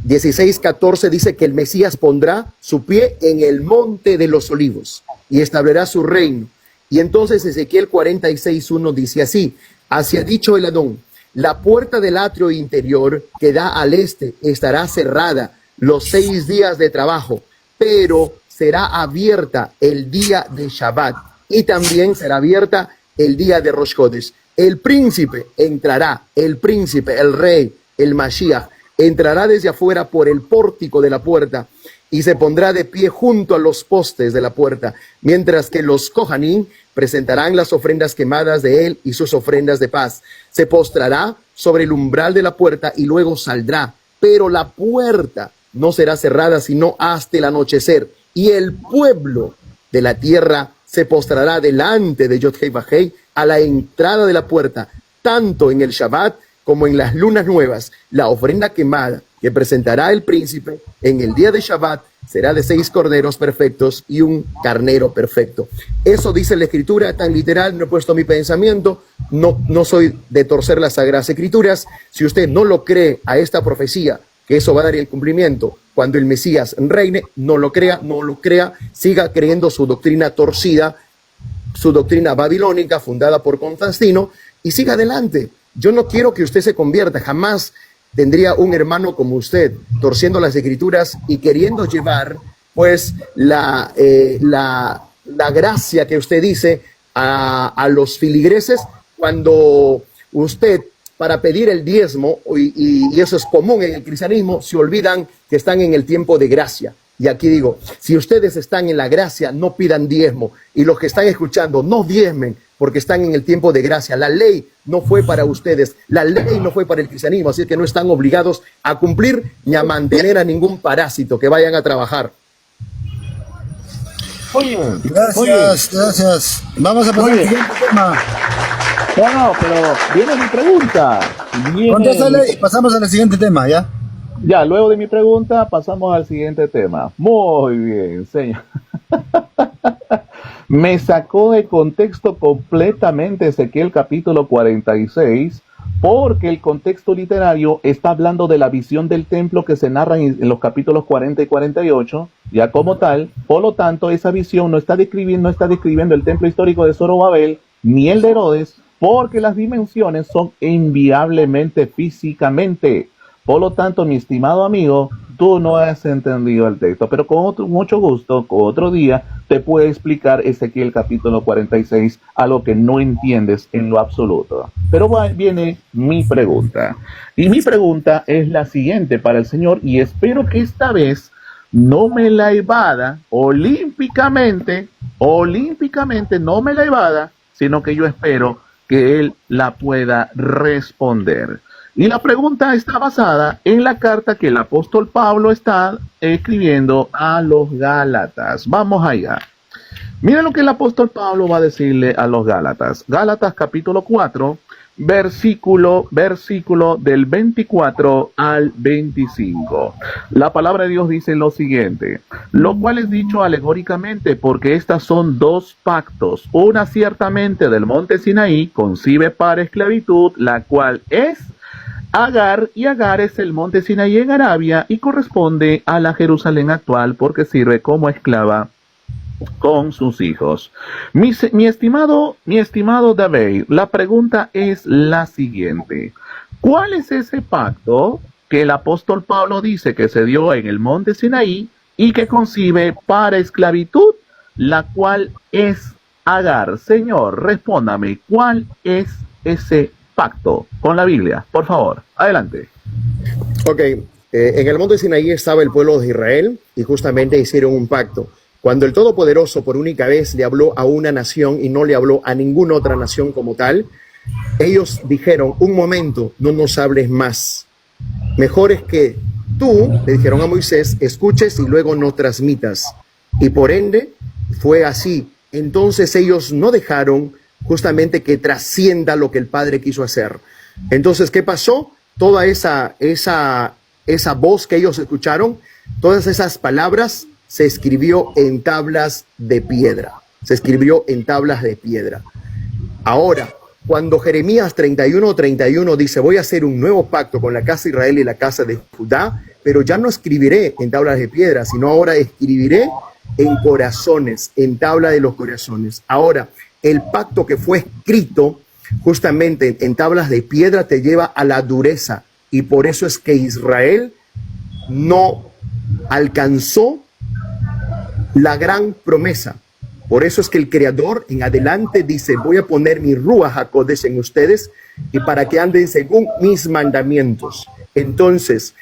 16:14 dice que el Mesías pondrá su pie en el monte de los olivos y establecerá su reino. Y entonces Ezequiel 46:1 dice así: así ha dicho el Adón, la puerta del atrio interior que da al este estará cerrada los 6 días de trabajo, pero será abierta el día de Shabbat y también será abierta el día de Rosh Chodesh. El príncipe entrará, el príncipe, el rey, el Mashiach, entrará desde afuera por el pórtico de la puerta y se pondrá de pie junto a los postes de la puerta, mientras que los Kohanim presentarán las ofrendas quemadas de él y sus ofrendas de paz. Se postrará sobre el umbral de la puerta y luego saldrá, pero la puerta no será cerrada sino hasta el anochecer, y el pueblo de la tierra se postrará delante de Yod-Heh Vah-Heh a la entrada de la puerta, tanto en el Shabbat como en las lunas nuevas. La ofrenda quemada que presentará el príncipe en el día de Shabbat será de 6 corderos perfectos y un carnero perfecto. Eso dice la escritura, tan literal, no he puesto mi pensamiento, no soy de torcer las sagradas escrituras. Si usted no lo cree a esta profecía, que eso va a dar el cumplimiento cuando el Mesías reine, no lo crea, siga creyendo su doctrina torcida, su doctrina babilónica fundada por Constantino, y siga adelante. Yo no quiero que usted se convierta, jamás tendría un hermano como usted torciendo las escrituras y queriendo llevar pues la gracia que usted dice a los filigreses, cuando usted, para pedir el diezmo, y eso es común en el cristianismo, se olvidan que están en el tiempo de gracia. Y aquí digo, si ustedes están en la gracia, no pidan diezmo. Y los que están escuchando, no diezmen, porque están en el tiempo de gracia. La ley no fue para ustedes, la ley no fue para el cristianismo, así que no están obligados a cumplir ni a mantener a ningún parásito, que vayan a trabajar. Gracias. Vamos a pasar al siguiente tema. No, pero viene mi pregunta. Contéstale y pasamos al siguiente tema, ¿ya? Ya, luego de mi pregunta pasamos al siguiente tema. Muy bien, señor. Me sacó de contexto completamente Ezequiel capítulo 46, porque el contexto literario está hablando de la visión del templo que se narra en los capítulos 40 y 48, ya como tal. Por lo tanto, esa visión no está describiendo el templo histórico de Zorobabel ni el de Herodes, porque las dimensiones son inviablemente físicamente. Por lo tanto, mi estimado amigo, tú no has entendido el texto, pero con mucho gusto, otro día, te puedo explicar Ezequiel capítulo 46, algo que no entiendes en lo absoluto. Pero viene mi pregunta. Y mi pregunta es la siguiente para el Señor, y espero que esta vez no me la evada olímpicamente, no me la evada, sino que yo espero que Él la pueda responder. Y la pregunta está basada en la carta que el apóstol Pablo está escribiendo a los Gálatas. Vamos allá. Mira lo que el apóstol Pablo va a decirle a los Gálatas. Gálatas capítulo 4, versículo del 24 al 25. La palabra de Dios dice lo siguiente, lo cual es dicho alegóricamente, porque estas son dos pactos, una ciertamente del monte Sinaí, concibe para esclavitud, la cual es Agar, y Agar es el monte Sinaí en Arabia, y corresponde a la Jerusalén actual, porque sirve como esclava con sus hijos. Mi estimado David, la pregunta es la siguiente. ¿Cuál es ese pacto que el apóstol Pablo dice que se dio en el monte Sinaí y que concibe para esclavitud, la cual es Agar? Señor, respóndame, ¿cuál es ese pacto con la Biblia? Por favor, adelante. Ok, en el monte Sinaí estaba el pueblo de Israel y justamente hicieron un pacto. Cuando el Todopoderoso por única vez le habló a una nación y no le habló a ninguna otra nación como tal, ellos dijeron, un momento, no nos hables más. Mejor es que tú, le dijeron a Moisés, escuches y luego no transmitas. Y por ende, fue así. Entonces ellos no dejaron justamente que trascienda lo que el Padre quiso hacer. Entonces, ¿qué pasó? Toda esa voz que ellos escucharon, todas esas palabras, se escribió en tablas de piedra. Se escribió en tablas de piedra. Ahora, cuando Jeremías 31:31 dice, voy a hacer un nuevo pacto con la casa de Israel y la casa de Judá, pero ya no escribiré en tablas de piedra, sino ahora escribiré en corazones, en tabla de los corazones. Ahora, el pacto que fue escrito justamente en tablas de piedra te lleva a la dureza, y por eso es que Israel no alcanzó la gran promesa. Por eso es que el Creador en adelante dice, voy a poner mi Ruach HaKodesh en ustedes y para que anden según mis mandamientos. Entonces,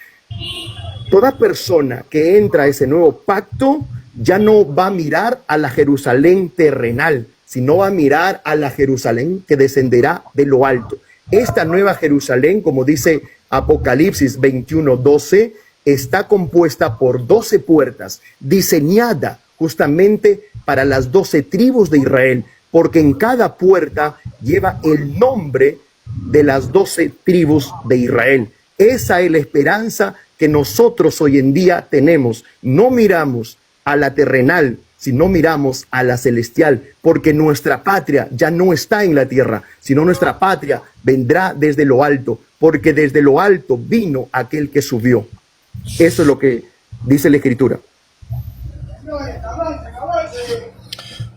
toda persona que entra a ese nuevo pacto ya no va a mirar a la Jerusalén terrenal, sino va a mirar a la Jerusalén que descenderá de lo alto. Esta nueva Jerusalén, como dice Apocalipsis 21:12, está compuesta por 12 puertas, diseñada justamente para las 12 tribus de Israel, porque en cada puerta lleva el nombre de las 12 tribus de Israel. Esa es la esperanza que nosotros hoy en día tenemos. No miramos a la terrenal, sino miramos a la celestial, porque nuestra patria ya no está en la tierra, sino nuestra patria vendrá desde lo alto, porque desde lo alto vino aquel que subió. Eso es lo que dice la Escritura.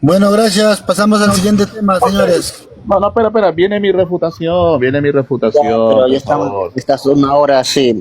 Bueno, gracias. Pasamos al siguiente tema, señores. No, espera, viene mi refutación, Ya, pero por ya favor. estás una hora así,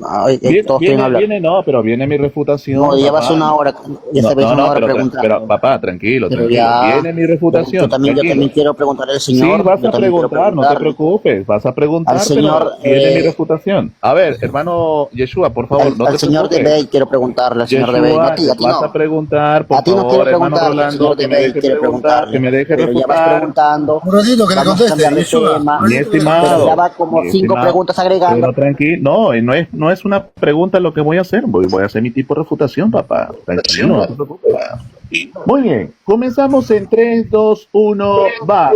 todos quieren hablar. Pero viene mi refutación. No, llevas papá. una hora, ya sabes, una hora preguntando. Pero papá, tranquilo. Pero ya, Viene mi refutación. yo también quiero preguntarle al señor. Sí, vas yo a también quiero preguntar, no te preguntarle. preocupes, vas a preguntar, Al señor, pero viene mi refutación. A ver, hermano Yeshua, por favor, no Al te señor de preocupes. Bey quiero preguntarle, al señor de Bey. Yeshua, No, a ti vas a no. preguntar, por A ti no favor, quiero hermano preguntarle, al Rolando, señor de que me Bey deje quiero preguntar, preguntarle. que me deje Pero ya vas refutar. preguntando. Un ratito que le Vamos a conteste. cambiar de Yeshua. tema. Mi estimado, Pero ya va como mi 5 estimado, preguntas agregando. pero tranquilo, no es una pregunta lo que voy a hacer, voy a hacer mi tipo de refutación, papá. Tranquilo, no te preocupes. Muy bien, comenzamos en 3, 2, 1, va.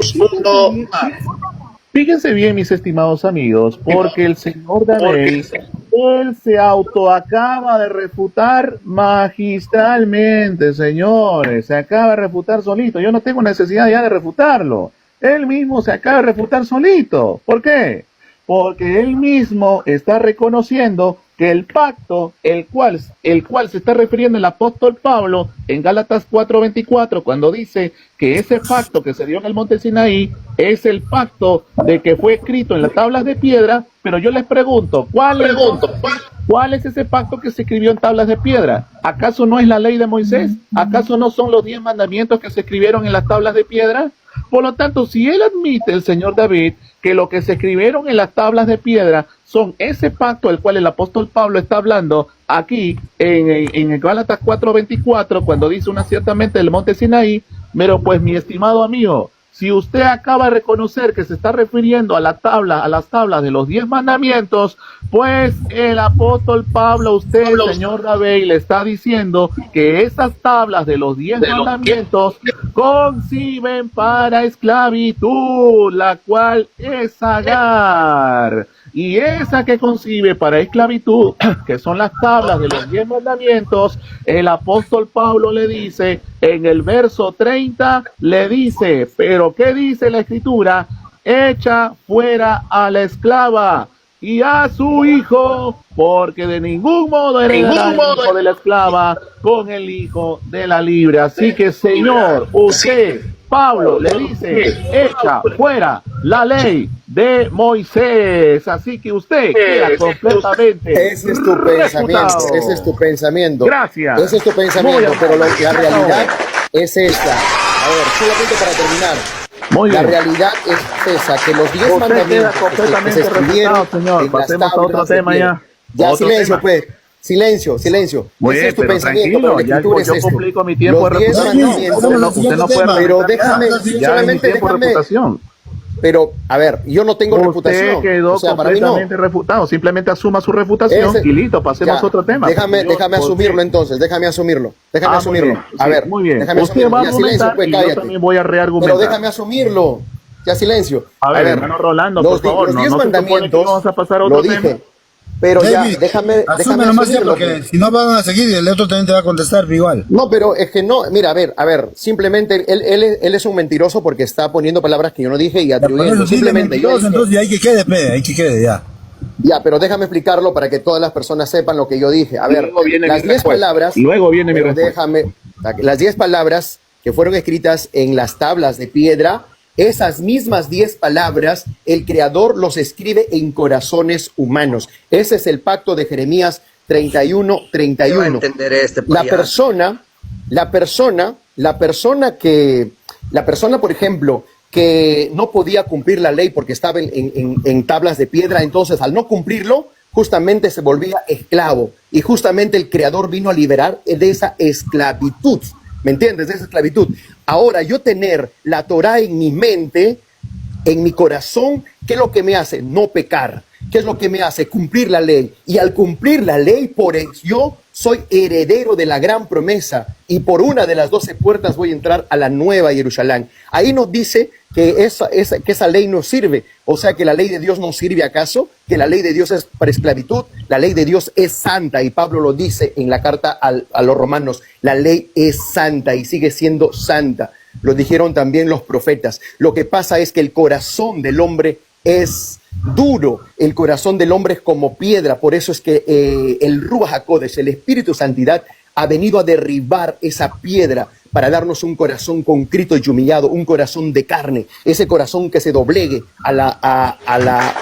Fíjense bien, mis estimados amigos, porque el señor David, él se autoacaba de refutar magistralmente, señores, se acaba de refutar solito. Yo no tengo necesidad ya de refutarlo. Él mismo se acaba de refutar solito. ¿Por qué? Porque él mismo está reconociendo que el pacto, el cual se está refiriendo el apóstol Pablo en Gálatas 4:24, cuando dice que ese pacto que se dio en el monte Sinaí es el pacto de que fue escrito en las tablas de piedra, pero yo les pregunto, ¿cuál es ese pacto que se escribió en tablas de piedra? ¿Acaso no es la ley de Moisés? ¿Acaso no son los 10 mandamientos que se escribieron en las tablas de piedra? Por lo tanto, si él admite, el señor David, que lo que se escribieron en las tablas de piedra son ese pacto del cual el apóstol Pablo está hablando aquí en el Gálatas 4:24, cuando dice una ciertamente del monte Sinaí, pero pues mi estimado amigo, si usted acaba de reconocer que se está refiriendo a las tablas de los 10 mandamientos, pues el apóstol Pablo, usted, señor David, le está diciendo que esas tablas de los 10 mandamientos conciben para esclavitud, la cual es Agar. Y esa que concibe para esclavitud, que son las tablas de los 10 mandamientos, el apóstol Pablo le dice, en el verso 30, le dice, pero ¿qué dice la escritura? Echa fuera a la esclava y a su hijo, porque de ningún modo heredará el hijo de la esclava con el hijo de la libre. Así que, Señor, usted, Pablo, le dice, echa fuera la ley de Moisés. Así que usted queda completamente Ese es tu pensamiento, refutado. ese es tu pensamiento. Gracias. Ese es tu pensamiento, pero la realidad es esta. A ver, solamente para terminar. Muy La bien. realidad es esa, que los 10 Usted queda mandamientos que completamente se escribieron refutado, señor. en las Pasemos a otro tablas tema de piedra. ya. Ya, Otro silencio, tema. pues. Silencio. Muy Ese bien, es tu pero pensamiento, tranquilo, pero la ya escritura es yo esto. cumplí con mi tiempo Los de 10 refutación. mandamientos. Usted no puede Pero argumentar déjame, nada. Ya en mi solamente tiempo de déjame. refutación. Pero, a ver, yo no tengo Usted reputación. quedó O sea, para mí no. completamente refutado. Simplemente asuma su refutación Ese- y listo, pasemos Ya, a otro tema. Déjame Porque yo- asumirlo entonces, déjame asumirlo. Déjame Ah, muy asumirlo. bien. A Sí, ver, muy bien. déjame Usted va a asumirlo. Ya silencio, argumentar pues y yo cállate. también voy a reargumentar. Pero déjame asumirlo. Ya silencio. A ver, hermano Rolando, por favor, los no 10 se supone que mandamientos, vamos a pasar a lo otro dije. tema. Pero ya, David, déjame asume nomás ya, asumirlo. porque si no van a seguir, el otro también te va a contestar igual. No, pero es que no, mira, a ver, simplemente él es un mentiroso porque está poniendo palabras que yo no dije y Ya, por atribuyendo. eso sí, Simplemente yo mentiroso, dije, entonces hay que quede, pe, hay que quede, ya. ya, pero déjame explicarlo para que todas las personas sepan lo que yo dije. A ver, Luego viene las mi 10 respuesta. palabras. Luego viene mi pero respuesta. déjame, las 10 palabras que fueron escritas en las tablas de piedra, esas mismas 10 palabras, el Creador los escribe en corazones humanos. Ese es el pacto de Jeremías 31:31. La persona, por ejemplo, que no podía cumplir la ley porque estaba en tablas de piedra, entonces al no cumplirlo, justamente se volvía esclavo. Y justamente el Creador vino a liberar de esa esclavitud. ¿Me entiendes? De esa esclavitud. Ahora, yo tener la Torá en mi mente, en mi corazón, ¿qué es lo que me hace? No pecar. ¿Qué es lo que me hace? Cumplir la ley. Y al cumplir la ley, por eso yo soy heredero de la gran promesa. Y por una de las 12 puertas voy a entrar a la nueva Jerusalén. Ahí nos dice que esa ley no sirve. O sea, que la ley de Dios no sirve acaso, que la ley de Dios es para esclavitud. La ley de Dios es santa. Y Pablo lo dice en la carta a los romanos. La ley es santa y sigue siendo santa. Lo dijeron también los profetas. Lo que pasa es que el corazón del hombre es duro, el corazón del hombre es como piedra. Por eso es que el Ruach HaKodesh, el Espíritu Santidad, ha venido a derribar esa piedra para darnos un corazón contrito y humillado, un corazón de carne, ese corazón que se doblegue a la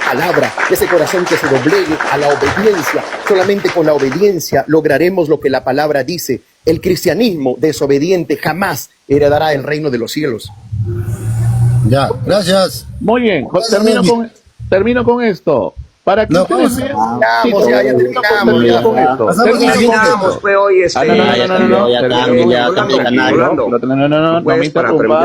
palabra, ese corazón que se doblegue a la obediencia. Solamente con la obediencia lograremos lo que la palabra dice. El cristianismo desobediente jamás heredará el reino de los cielos. Ya, gracias. Muy bien, termino con esto. Para que No, ustedes vamos. vean. Terminamos, Sí, ya termino terminamos, con ya. esto. Pasamos Termino al con siguiente. esto. Pues hoy No, no, cambié de canal. no me interrumpa.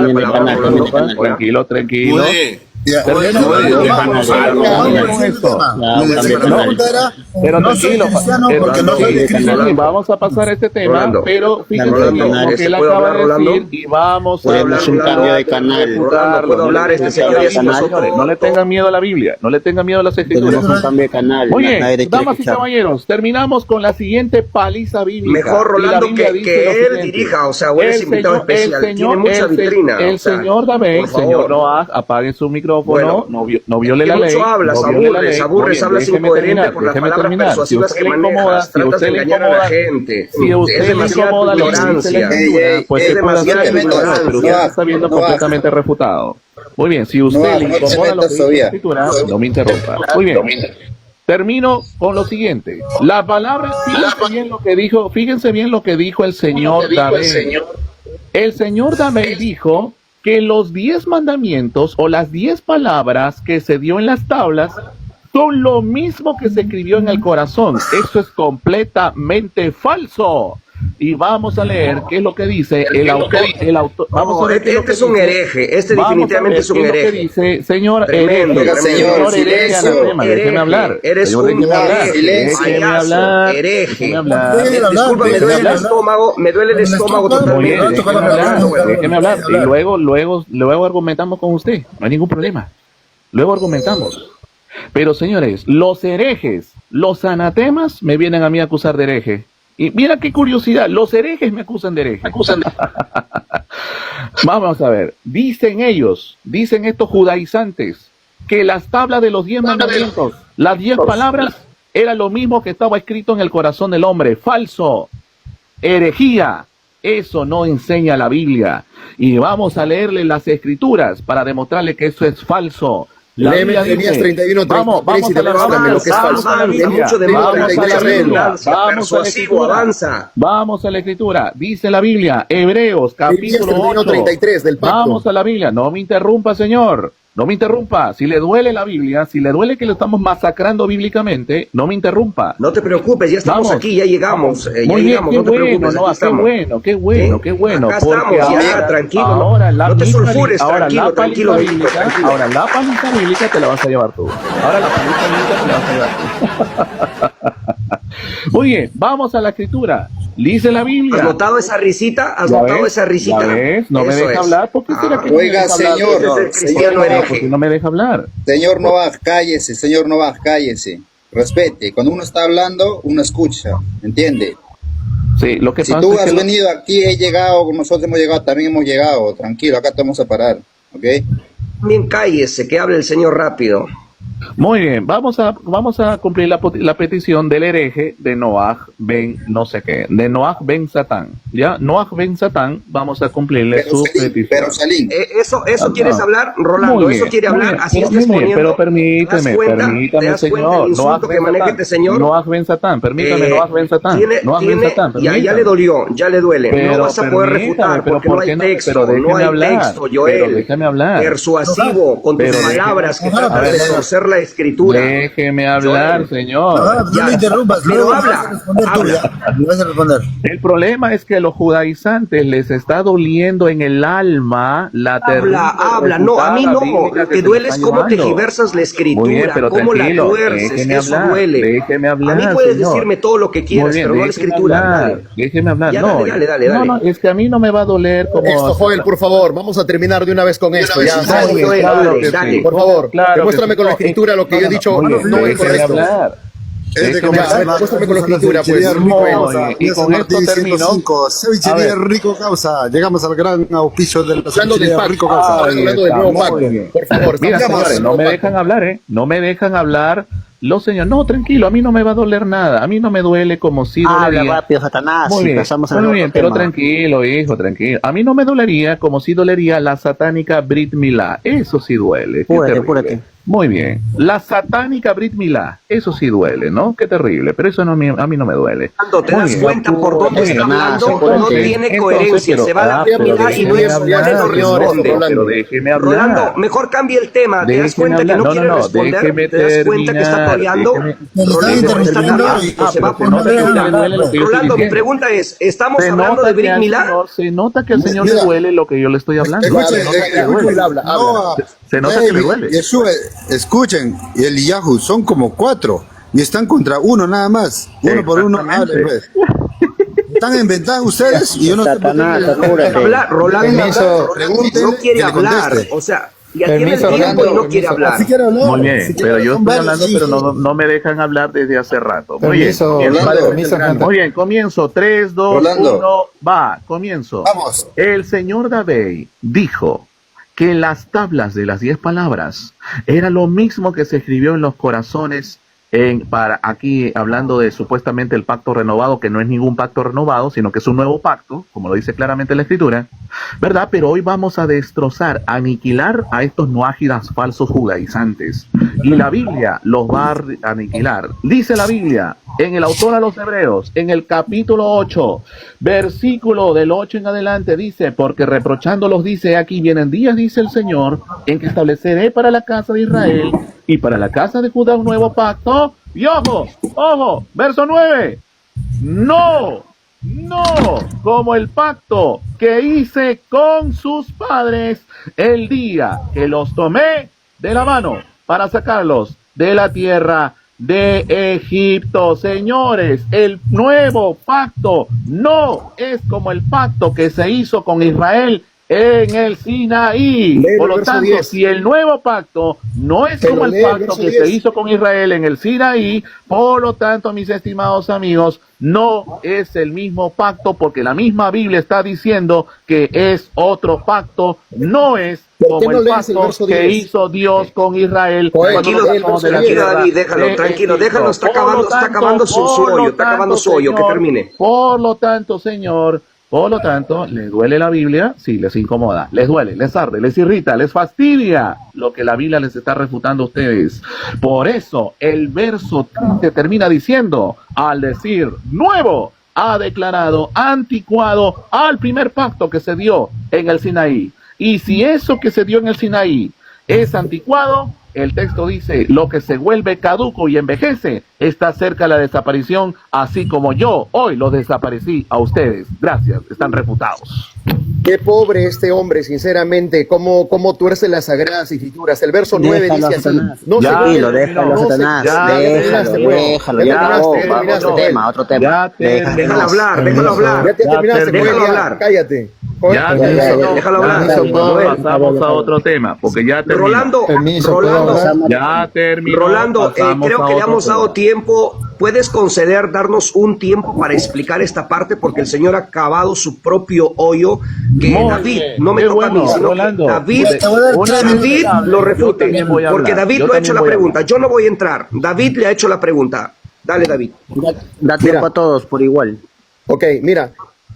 Tranquilo. Puede. Ya, Termino no, con no, esto. vamos, Termino con sí, esto. tema. Ya, Mi cambia pregunta era, Pero no soy tranquilo, cristiano porque no soy cristiano. sí, vamos a pasar a este tema, Rolando. pero fíjense Rolando, bien lo que ¿se él puede acaba hablar, de decir Rolando? y vamos a Queremos un cambio de canal. Rolando, ¿puedo hablar? Este señor es señores, no le tengan miedo a la Biblia, no le tengan miedo a las escrituras. Tenemos un cambio de canal. Muy bien, Nadie quiere damas y escuchar. caballeros, terminamos con la siguiente paliza bíblica. Mejor, Y la Rolando, Biblia que dice lo él siguiente. dirija, o sea, o eres El invitado señor- especial, el tiene mucha vitrina. El o sea, señor David, por favor. señor Noah, apague su micrófono, Bueno, no viole que la ley. mucho hablas, no viole la ley. aburres, Muy bien, hablas déjeme incoherente terminar, por las déjeme palabras terminar. Si persuasivas usted que le incomoda, manejas, si tratas usted de le engañar a la incomoda, gente. si Es usted le demasiada incomoda lo que dice la ignorancia. escritura, pues Es se puede demasiada hacer, pero usted ignorancia. está viendo No, completamente refutado. Muy bien, si usted le incomoda lo que dice la escritura, no me interrumpa. Muy bien. Termino con lo siguiente. La palabra, fíjense bien lo que dijo el señor David. El señor David dijo que los 10 mandamientos o las 10 palabras que se dio en las tablas son lo mismo que se escribió en el corazón. Eso es completamente falso. Y vamos a leer qué es lo que dice el autor. Vamos a ver qué es lo Este que es un dice. hereje. Este Vamos a definitivamente ver es un qué es lo que hereje. dice, señor Tremendo, hereje. tremendo. Hereje, anatema, déjeme hablar. Eres Señor, un déjeme hablar. hereje, Déjeme hablar. hereje. Déjeme hablar. Disculpa, me duele el estómago, me duele el estómago Muy bien, totalmente. déjeme hablar, déjeme hablar. Y luego argumentamos con usted. No hay ningún problema. Luego argumentamos. Pero señores, los herejes, los anatemas me vienen a mí a acusar de hereje. Y mira qué curiosidad, los herejes me acusan de hereje. Vamos a ver, dicen ellos, dicen estos judaizantes, que las tablas de los 10 mandamientos, las 10 palabras, era lo mismo que estaba escrito en el corazón del hombre. Falso, herejía, eso no enseña la Biblia. Y vamos a leerle las escrituras para demostrarle que eso es falso. La Léeme Biblia Jeremías dice, 31, 33 y demuéstrame lo que es falso. Mucho de vamos a la Biblia, persuasivo, persuasivo, avanza. Vamos a la escritura, dice la Biblia, Hebreos Jeremías capítulo 31, 8. 33 del pacto. Vamos a la Biblia, no me interrumpa, señor. No me interrumpa. Si le duele la Biblia, si le duele que lo estamos masacrando bíblicamente, no me interrumpa. No te preocupes, ya estamos Vamos. aquí, ya llegamos. Muy bien, no qué te bueno, preocupes, no, aquí estamos. qué bueno. Acá Porque estamos, ya, tranquilo. Ahora la No te misma sulfures, ahora tranquilo, la tranquilo, paliza Víctor, bíblica, tranquilo. ahora la paliza bíblica te la vas a llevar tú. Ahora la paliza bíblica te la vas a llevar tú. Muy bien, vamos a la escritura. Dice la Biblia. ¿Has notado esa risita? ¿Has ¿Ya notado ves? esa risita? ¿Ya ves? No me Eso deja es. hablar. ¿Por qué será que no me Oiga, deja hablar? señor, Ese es el cristiano ¿Por hereje. qué no me deja hablar? Señor Novak, cállese, señor Novak, cállese. Respete, cuando uno está hablando, uno escucha, ¿entiende? Sí, lo que Si pasa tú es has que venido aquí, he llegado, nosotros hemos llegado, también hemos llegado, tranquilo, acá te vamos a parar, ¿ok? También cállese, que hable el Señor rápido. Muy bien, vamos a cumplir la petición del hereje de Noah ben no sé qué, de Noah ben Satán, ¿ya? Noah ben Satán, vamos a cumplirle su petición. Pero Salín, Eso Ah, quieres no. hablar, Rolando, Muy eso bien, quiere muy hablar, bien, así pero estés muy bien, poniendo. pero permíteme, ¿Te das cuenta señor, el insulto que maneja este señor? Noah ben Satán, permítame, Noah ben Satán, Noah ben Satán, ya permítame. le dolió, ya le duele. Pero No vas a poder permítame, refutar pero porque ¿por no qué hay no? texto, Pero no déjeme hay hablar, texto, pero Joel. déjeme hablar. Persuasivo con tus Pero déjeme- palabras que Ahora, tratan de pero- torcer la escritura. Déjeme hablar, Joel. señor. no Ya. me interrumpas, Pero luego habla, vas a responder tú, habla. ya. Me vas a responder. El problema es que a los judaizantes les está doliendo en el alma la terrible Habla, no, a mí no, bíblica lo que que se duele le es está cómo llevando. tergiversas la escritura, Muy bien, pero cómo la tranquilo, tuerces, déjeme eso hablar, duele. déjeme hablar, A mí puedes señor. decirme todo lo que quieras, Muy bien, pero no la déjeme escritura. hablar, Dale. déjeme hablar. Ya, No, dale. no, es que a mí no me va a doler como... Esto, Joel, por favor, vamos a terminar de una vez con esto. Ya, Dale, Joel, Joel, Claro que dale. sí. por favor, Claro demuéstrame que sí. con la escritura lo que yo he dicho Muy bien, no es déjeme correcto. hablar. Déjeme conversar, Ya, hablar. demuéstrame con la escritura, pues. Y con esto termino. Cevichería A ver. Rico Causa. Llegamos al gran auspicio de la Hablando del cevichería pacto, Rico Causa. ahora hablando del está, nuevo muy pacto. bien. Por favor, Mira, estamos señores, no hablando me del dejan pacto. hablar, No me dejan hablar. Los señores, no, tranquilo, a mí no me va a doler nada. A mí no me duele como si dolería. Habla rápido, Satanás. Muy y bien, pasamos al muy otro bien, pero tema. tranquilo, hijo, tranquilo. A mí no me dolería como si dolería la satánica Brit Milá. Eso sí duele. Qué Apúrate, terrible. apúrate. Muy bien. La satánica Brit Milá. Eso sí duele, ¿no? Qué terrible. Pero eso no, a mí no me duele. Cuando te Muy das bien. cuenta por dónde Muy está bien. hablando, Entonces, no tiene Entonces, coherencia. pero- Se va a la pero Biblia y no déjeme explica, hablar, no señor, responde. pero déjeme hablar. Rolando, mejor cambie el tema. Te das Déjeme cuenta que hablar. no No, quiere no, responder. déjeme Te das cuenta que está terminar, toreando. déjeme- Rolando, está interrumpiendo toreando, y- se va pero por se nota que una le duele lo que yo estoy Rolando, mi diciendo. pregunta es, ¿estamos Se hablando nota de que Brit al Milá? señor- se nota que al señor Mira. le duele lo que yo le estoy hablando. Escuchen, Se nota que le escuchen, duele. habla. Se nota que le duele. Yeshua, escuchen, y el Yahoo son como 4 y están contra uno nada más. Uno por uno, Exactamente. hable, pues. Están inventando ustedes y yo no sé por qué Satanás, les- apúrate. Hablar, Rolando, Permiso, pregúntenle no quiere que le hablar. conteste. O sea, ya tiene el Permiso, tiempo y no Rolando, quiere hablar. Así quiere hablar. Muy bien, Si quiere pero yo son estoy varios, hablando, sí, pero sí. no me dejan hablar desde hace rato. Muy bien, Permiso, comienzo. Rolando, permiso, Rolando. Muy bien, comienzo. 3, 2, Rolando. 1, va, comienzo. Vamos. El señor David dijo que las tablas de las 10 palabras era lo mismo que se escribió en los corazones para aquí hablando de supuestamente el pacto renovado, que no es ningún pacto renovado, sino que es un nuevo pacto, como lo dice claramente la escritura, ¿verdad? Pero hoy vamos a destrozar, aniquilar a estos noágidas falsos judaizantes. Y la Biblia los va a aniquilar. Dice la Biblia, en el autor a los Hebreos, en el capítulo 8, versículo del 8 en adelante, dice, porque reprochándolos dice, aquí vienen días, dice el Señor, en que estableceré para la casa de Israel y para la casa de Judá un nuevo pacto. Y ojo, verso 9, no no como el pacto que hice con sus padres el día que los tomé de la mano para sacarlos de la tierra de Egipto. Señores, el nuevo pacto no es como el pacto que se hizo con Israel en el Sinaí. Lee Por el lo verso tanto, 10. si el nuevo pacto no es Pero como el lee el pacto verso que 10. se hizo con Israel en el Sinaí, por lo tanto, mis estimados amigos, no es el mismo pacto, porque la misma Biblia está diciendo que es otro pacto, no es ¿Por qué como no el lees el pacto verso que 10? hizo Dios con Israel Joel, cuando Tranquilo, lo sacó de la tranquilo, tierra David, déjalo, de tranquilo, Egipto. déjalo, está Por lo acabando su por lo hoyo, está acabando tanto, su hoyo, que Señor, termine. por lo tanto, Señor, por lo tanto, ¿les duele la Biblia? Sí, les incomoda, les duele, les arde, les irrita, les fastidia lo que la Biblia les está refutando a ustedes. Por eso, el verso 15 termina diciendo, al decir nuevo, ha declarado anticuado al primer pacto que se dio en el Sinaí. Y si eso que se dio en el Sinaí es anticuado, el texto dice, lo que se vuelve caduco y envejece está cerca de la desaparición, así como yo hoy los desaparecí a ustedes. Gracias, están refutados. Qué pobre este hombre, sinceramente, cómo tuerce las sagradas escrituras. El verso 9 Déjalo, dice así. Satanás. No Ya, se Tranquilo, vuelve- déjalo, no se- Satanás. ya Déjalo, terminaste, pues. déjalo. Ya Ya, terminaste, vamos, terminaste, otro Joel. tema, otro tema. Ya terminó. Déjalo hablar, déjalo hablar. Ya te terminaste, terminó. Joel, Déjalo ya, hablar. cállate. Joel, Ya cállate. terminó. déjalo Ya hablar. terminó. Joel. Pasamos a otro tema, porque ya terminó. Rolando, Permiso, ¿puedo Rolando, hablar? Ya terminó. Rolando, Pasamos creo a que le otro hemos dado tema. tiempo. ¿Puedes conceder, darnos un tiempo para explicar esta parte? Porque el Señor ha cavado su propio hoyo. Que Muy David, bien, no me qué toca a mí, bueno, sino Rolando. que David, Te voy a dar Una tres vez David que hable, lo yo refute. también voy a Porque hablar, David yo lo ha hecho también la voy a pregunta. hablar. Yo no voy a entrar. David le ha hecho la pregunta. Dale, David. Da tiempo a todos por igual. Ok, mira,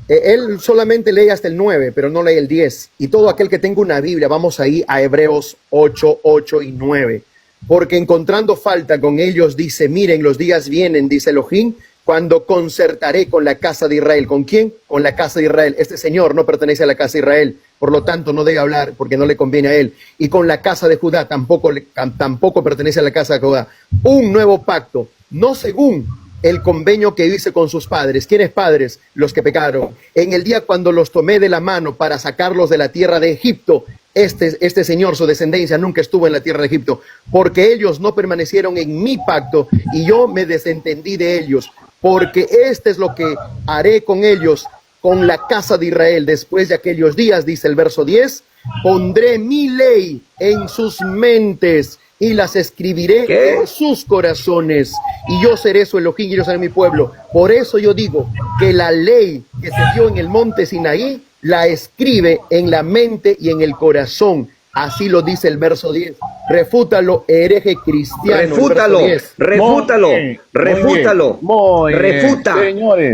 él solamente lee hasta el 9, pero no lee el 10. Y todo aquel que tenga una Biblia, vamos ahí a Hebreos 8, 8 y 9. Porque encontrando falta con ellos, dice, miren, los días vienen, dice Elohim, cuando concertaré con la casa de Israel. ¿Con quién? Con la casa de Israel. Este señor no pertenece a la casa de Israel, por lo tanto no debe hablar porque no le conviene a él. Y con la casa de Judá tampoco pertenece a la casa de Judá. Un nuevo pacto, no según el convenio que hice con sus padres. ¿Quiénes padres? Los que pecaron. En el día cuando los tomé de la mano para sacarlos de la tierra de Egipto, este señor, su descendencia, nunca estuvo en la tierra de Egipto, porque ellos no permanecieron en mi pacto y yo me desentendí de ellos, porque este es lo que haré con ellos, con la casa de Israel, después de aquellos días, dice el verso 10, pondré mi ley en sus mentes y las escribiré ¿Qué? en sus corazones, y yo seré su Elohim y yo seré mi pueblo. Por eso yo digo que la ley que se dio en el monte Sinaí la escribe en la mente y en el corazón. Así lo dice el verso 10. Refútalo, hereje cristiano. el Refútalo, verso 10. refútalo, Muy bien, refútalo. muy bien. Refuta.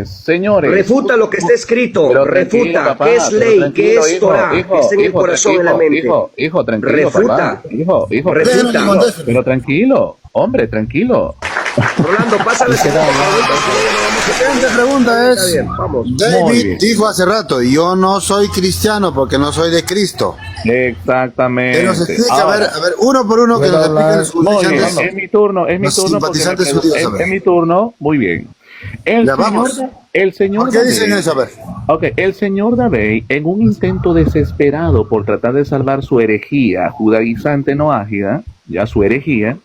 Señores. Refuta lo que está escrito. Pero tranquilo, Refuta. papá, ¿Qué es pero ley? ¿Qué tranquilo, es hijo, Torah? hijo, Que está en el hijo, corazón y en la mente. Hijo, tranquilo, Refuta. papá. Hijo, Refuta. Déjenme que conteste. pero tranquilo, hombre, tranquilo. Rolando, pasa la siguiente pregunta. La siguiente pregunta Está es, bien, vamos. Muy David bien. dijo hace rato, yo no soy cristiano porque no soy de Cristo. Exactamente. Que nos explique, Ahora, a ver, uno por uno, que nos expliquen sus muy bien, simpatizantes. es mi turno, Los porque simpatizantes judíos, a ver. es mi turno, muy bien. Ya vamos. El señor ¿Por qué dicen David- eso? A ver. Ok, el señor David, en un intento desesperado por tratar de salvar su herejía judaizante no ágida, ya su herejía,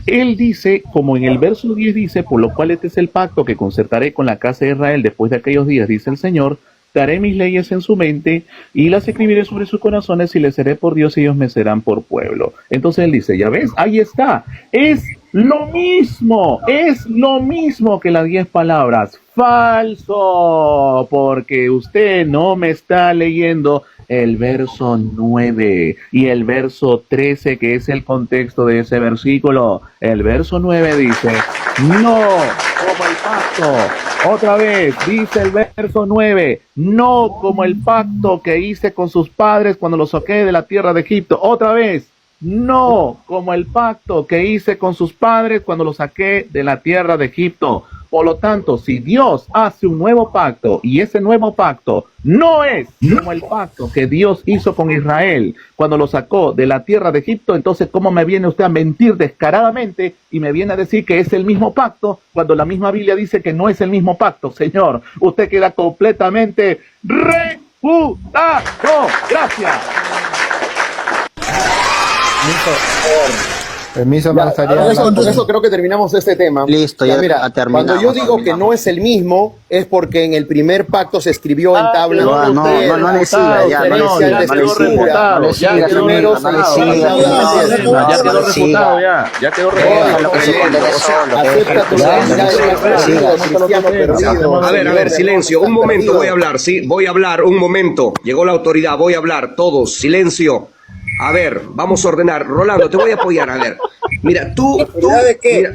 él dice, como en el verso 10 dice, por lo cual este es el pacto que concertaré con la casa de Israel después de aquellos días, dice el Señor, daré mis leyes en su mente y las escribiré sobre sus corazones y les seré por Dios y ellos me serán por pueblo. Entonces él dice, ya ves, ahí está, es lo mismo que las 10 palabras. Falso, porque usted no me está leyendo el verso 9 y el verso 13, que es el contexto de ese versículo. El verso 9 dice, no como el pacto. Otra vez, dice el verso 9, no como el pacto que hice con sus padres cuando los saqué de la tierra de Egipto. Otra vez, no como el pacto que hice con sus padres cuando los saqué de la tierra de Egipto. Por lo tanto, si Dios hace un nuevo pacto y ese nuevo pacto no es como el pacto que Dios hizo con Israel cuando lo sacó de la tierra de Egipto, entonces ¿cómo me viene usted a mentir descaradamente y me viene a decir que es el mismo pacto cuando la misma Biblia dice que no es el mismo pacto? Señor, usted queda completamente refutado. Gracias. Permiso, me gustaría Con eso creo que terminamos este tema. Listo, ya mira, terminamos. cuando yo digo que no es el mismo, es porque en el primer pacto se escribió en tabla. No le siga, ya, no le siga, Ya quedó refutado, ya quedó refutado, ya quedó refutado. A ver, silencio, un momento, voy a hablar, sí, voy a hablar, un momento. Llegó la autoridad, voy a hablar, todos, silencio. A ver, vamos a ordenar. Rolando, te voy a apoyar, a ver. Mira,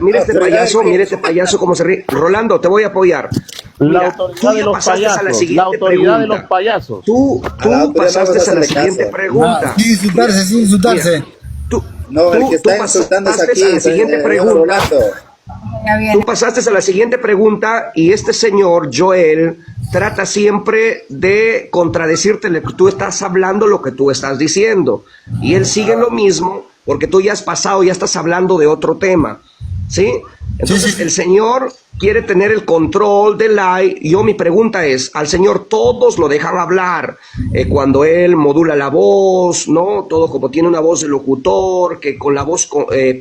mira este payaso cómo se ríe. Rolando, te voy a apoyar. Mira, La autoridad de los payasos, la autoridad de los payasos. Tú pasaste a la siguiente pregunta. Sin insultarse, sin insultarse. No, el que está insultando es aquí, a la siguiente pregunta. Tú pasaste a la siguiente pregunta y este señor, Joel, trata siempre de contradecirte lo que tú estás hablando, lo que tú estás diciendo. Y él sigue lo mismo porque tú ya has pasado, ya estás hablando de otro tema. ¿Sí? Entonces el señor quiere tener el control del live. Yo mi pregunta es, al señor todos lo dejan hablar cuando él modula la voz, ¿no? Todo como tiene una voz de locutor, que con la voz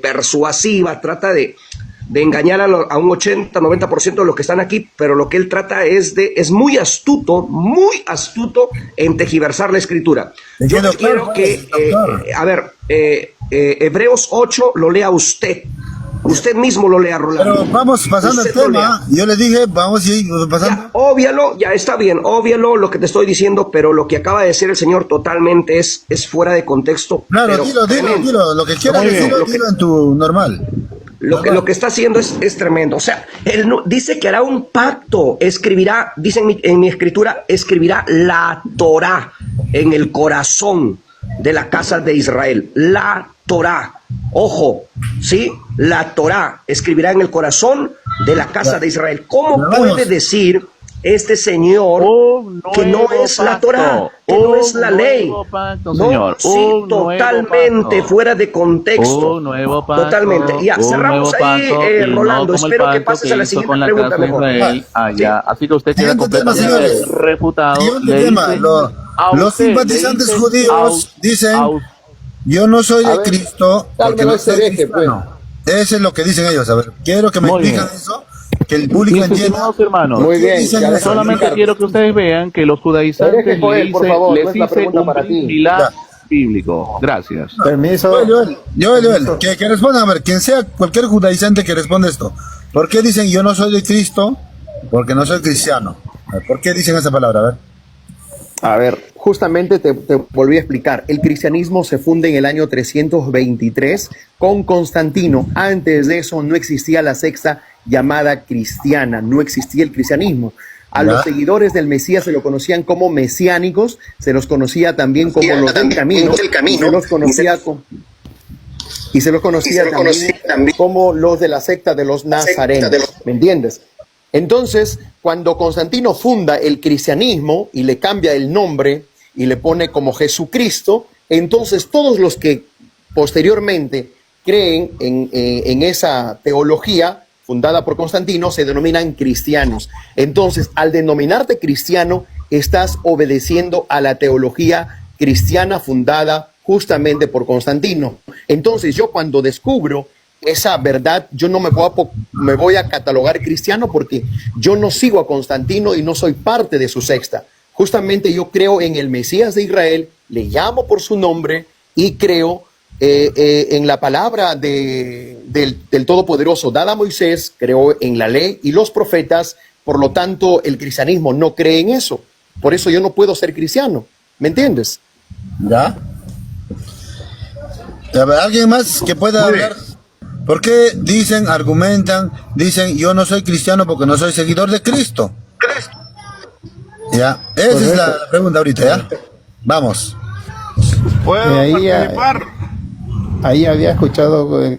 persuasiva trata de engañar a un 80-90% de los que están aquí, pero lo que él trata es muy astuto en tergiversar la escritura. Yo quiero que, Hebreos 8 lo lea usted. Usted mismo lo lea, Rolando. Pero vamos pasando el tema. Yo le dije, vamos a ir pasando. Ya, óbvialo, ya está bien, óbvialo lo que te estoy diciendo, pero lo que acaba de decir el señor totalmente es fuera de contexto. Claro, dilo, lo que quieras decirlo, dilo en tu normal. Lo que está haciendo es tremendo. O sea, él no, dice que hará un pacto, escribirá, dice en mi escritura, escribirá la Torá en el corazón de la casa de Israel. La Torá. Ojo, ¿sí? La Torá escribirá en el corazón de la casa de Israel. ¿Cómo puede decir este señor que no es la Torá, que no es la ley? Pacto, no, señor. sí, totalmente fuera de contexto. Un nuevo pacto, totalmente. Ya, cerramos ahí, Rolando. Espero que pases a la siguiente pregunta mejor. Así que usted queda completamente refutado. Los simpatizantes judíos dicen, yo no soy de Cristo porque no soy cristiano. Eso es lo que dicen ellos. A ver, quiero que me expliquen eso, que el público entienda. Hermanos, muy bien. Solamente quiero que ustedes vean que los judaizantes les dicen un pilar bíblico. Gracias. Permiso. Joel, que responda, a ver, quien sea, cualquier judaizante que responda esto. ¿Por qué dicen yo no soy de Cristo? Porque no soy cristiano. A ver, ¿por qué dicen esa palabra? A ver, justamente te volví a explicar. El cristianismo se funda en el año 323 con Constantino. Antes de eso no existía la secta llamada cristiana, no existía el cristianismo. A los seguidores del Mesías se lo conocían como mesiánicos, se los conocía también como los del camino, y se los conocía también como los de la secta de los nazarenos, ¿me entiendes? Entonces, cuando Constantino funda el cristianismo y le cambia el nombre y le pone como Jesucristo, entonces todos los que posteriormente creen en esa teología fundada por Constantino se denominan cristianos. Entonces, al denominarte cristiano, estás obedeciendo a la teología cristiana fundada justamente por Constantino. Entonces, yo cuando descubro esa verdad, yo no me voy a catalogar cristiano porque yo no sigo a Constantino y no soy parte de su secta. Justamente yo creo en el Mesías de Israel, le llamo por su nombre y creo en la palabra del Todopoderoso dada a Moisés, creo en la ley y los profetas. Por lo tanto, el cristianismo no cree en eso. Por eso yo no puedo ser cristiano. ¿Me entiendes? ¿Ya? ¿Alguien más que pueda hablar? ¿Por qué argumentan, yo no soy cristiano porque no soy seguidor de Cristo? Ya, esa es la pregunta ahorita, ¿ya? Vamos. ¿Puedo participar? Ahí había escuchado,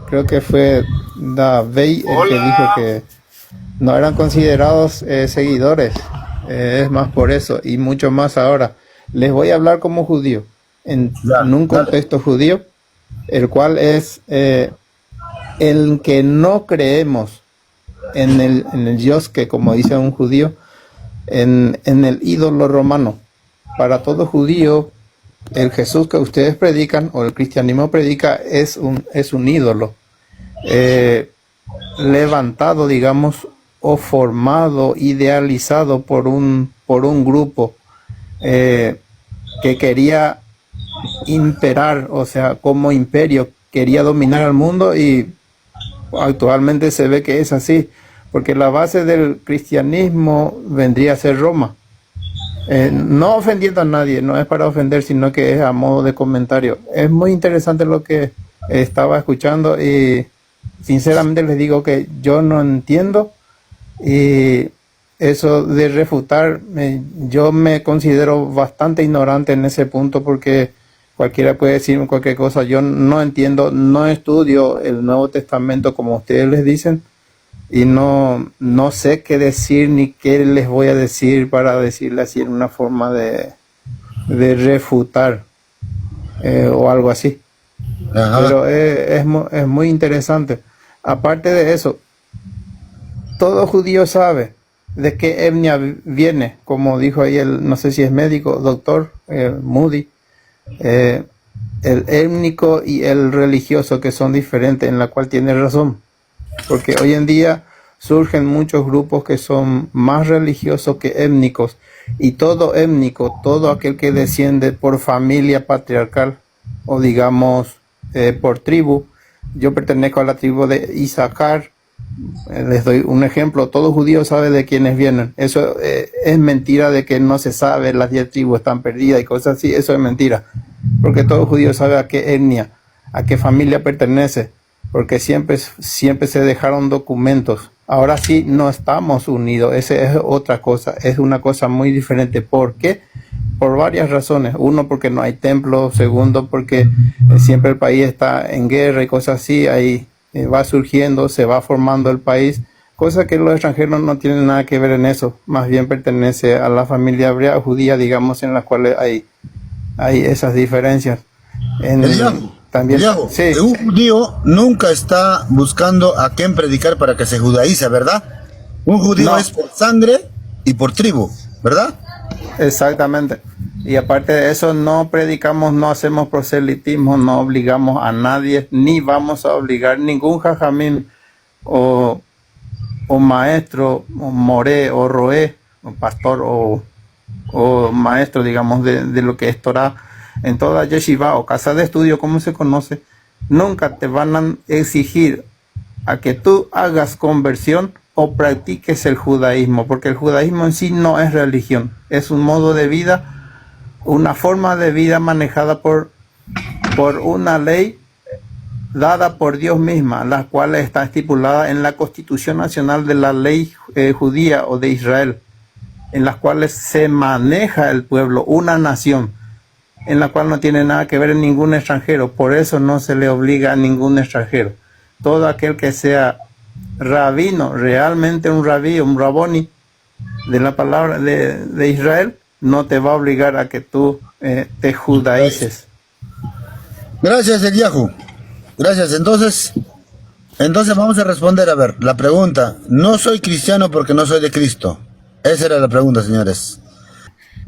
creo que fue Davey el que dijo no eran considerados seguidores. Es más por eso, y mucho más ahora. Les voy a hablar como judío, en un contexto judío, el cual es el que no creemos en el Dios, que como dice un judío, en el ídolo romano. Para todo judío, el Jesús que ustedes predican, o el cristianismo predica, es un ídolo levantado, digamos, o formado, idealizado por un grupo que quería imperar, o sea, como imperio, quería dominar al mundo, y actualmente se ve que es así, porque la base del cristianismo vendría a ser Roma. No ofendiendo a nadie, no es para ofender, sino que es a modo de comentario. Es muy interesante lo que estaba escuchando, y sinceramente les digo que yo no entiendo, y eso de refutar, yo me considero bastante ignorante en ese punto, porque cualquiera puede decirme cualquier cosa. Yo no entiendo, no estudio el Nuevo Testamento como ustedes les dicen, y no sé qué decir ni qué les voy a decir para decirle así en una forma de refutar o algo así. Ajá. Pero es muy interesante. Aparte de eso, todo judío sabe de qué etnia viene, como dijo ahí no sé si es médico, doctor Moody, el étnico y el religioso, que son diferentes, en la cual tiene razón, porque hoy en día surgen muchos grupos que son más religiosos que étnicos, y todo étnico, todo aquel que desciende por familia patriarcal, o digamos por tribu. Yo pertenezco a la tribu de Isaacar. Les doy un ejemplo: todo judío sabe de quiénes vienen. Eso es mentira, de que no se sabe, las 10 tribus están perdidas y cosas así. Eso es mentira, porque todo judío sabe a qué etnia, a qué familia pertenece, porque siempre se dejaron documentos. Ahora sí no estamos unidos, esa es otra cosa, es una cosa muy diferente. ¿Por qué? Por varias razones. Uno, porque no hay templo. Segundo, porque siempre el país está en guerra y cosas así. Ahí va surgiendo, se va formando el país, cosa que los extranjeros no tienen nada que ver en eso. Más bien pertenece a la familia hebrea, judía, digamos, en las cuales hay esas diferencias. También, sí. Un judío nunca está buscando a quién predicar para que se judaice, ¿verdad? Un judío es por sangre y por tribu, ¿verdad? Exactamente. Y aparte de eso, no predicamos, no hacemos proselitismo, no obligamos a nadie, ni vamos a obligar ningún jajamín o maestro, o moré, o roé, o pastor, o maestro, digamos, de lo que es Torah, en toda yeshiva o casa de estudio, como se conoce. Nunca te van a exigir a que tú hagas conversión o practiques el judaísmo, porque el judaísmo en sí no es religión, es un modo de vida, una forma de vida manejada por una ley dada por Dios misma, la cual está estipulada en la Constitución Nacional de la Ley Judía o de Israel, en las cuales se maneja el pueblo, una nación, en la cual no tiene nada que ver en ningún extranjero. Por eso no se le obliga a ningún extranjero. Todo aquel que sea rabino, realmente un rabí, un raboni de la palabra de Israel, no te va a obligar a que tú te judaices. Gracias, Eliyahu. Gracias. Entonces vamos a responder, a ver, la pregunta. No soy cristiano porque no soy de Cristo. Esa era la pregunta, señores.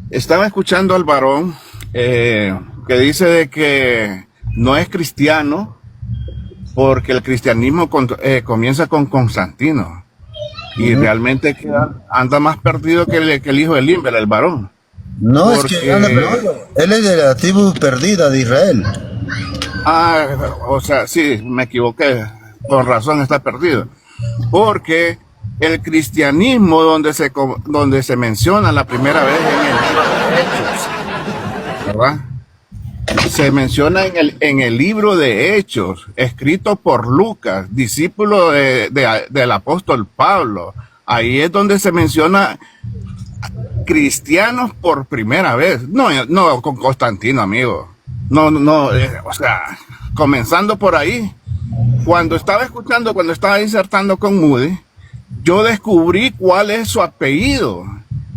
Estaba escuchando al varón que dice de que no es cristiano porque el cristianismo comienza con Constantino, y realmente anda más perdido que el hijo de Limber, el varón. No, porque es que anda perdido. Él es de la tribu perdida de Israel. O sea, sí, me equivoqué. Con razón está perdido. Porque el cristianismo donde se menciona la primera vez en el libro de Hechos, ¿verdad? Se menciona en el libro de Hechos, escrito por Lucas, discípulo del apóstol Pablo. Ahí es donde se menciona cristianos por primera vez. No con Constantino, amigo. O sea, comenzando por ahí. Cuando estaba insertando con Moody, yo descubrí cuál es su apellido.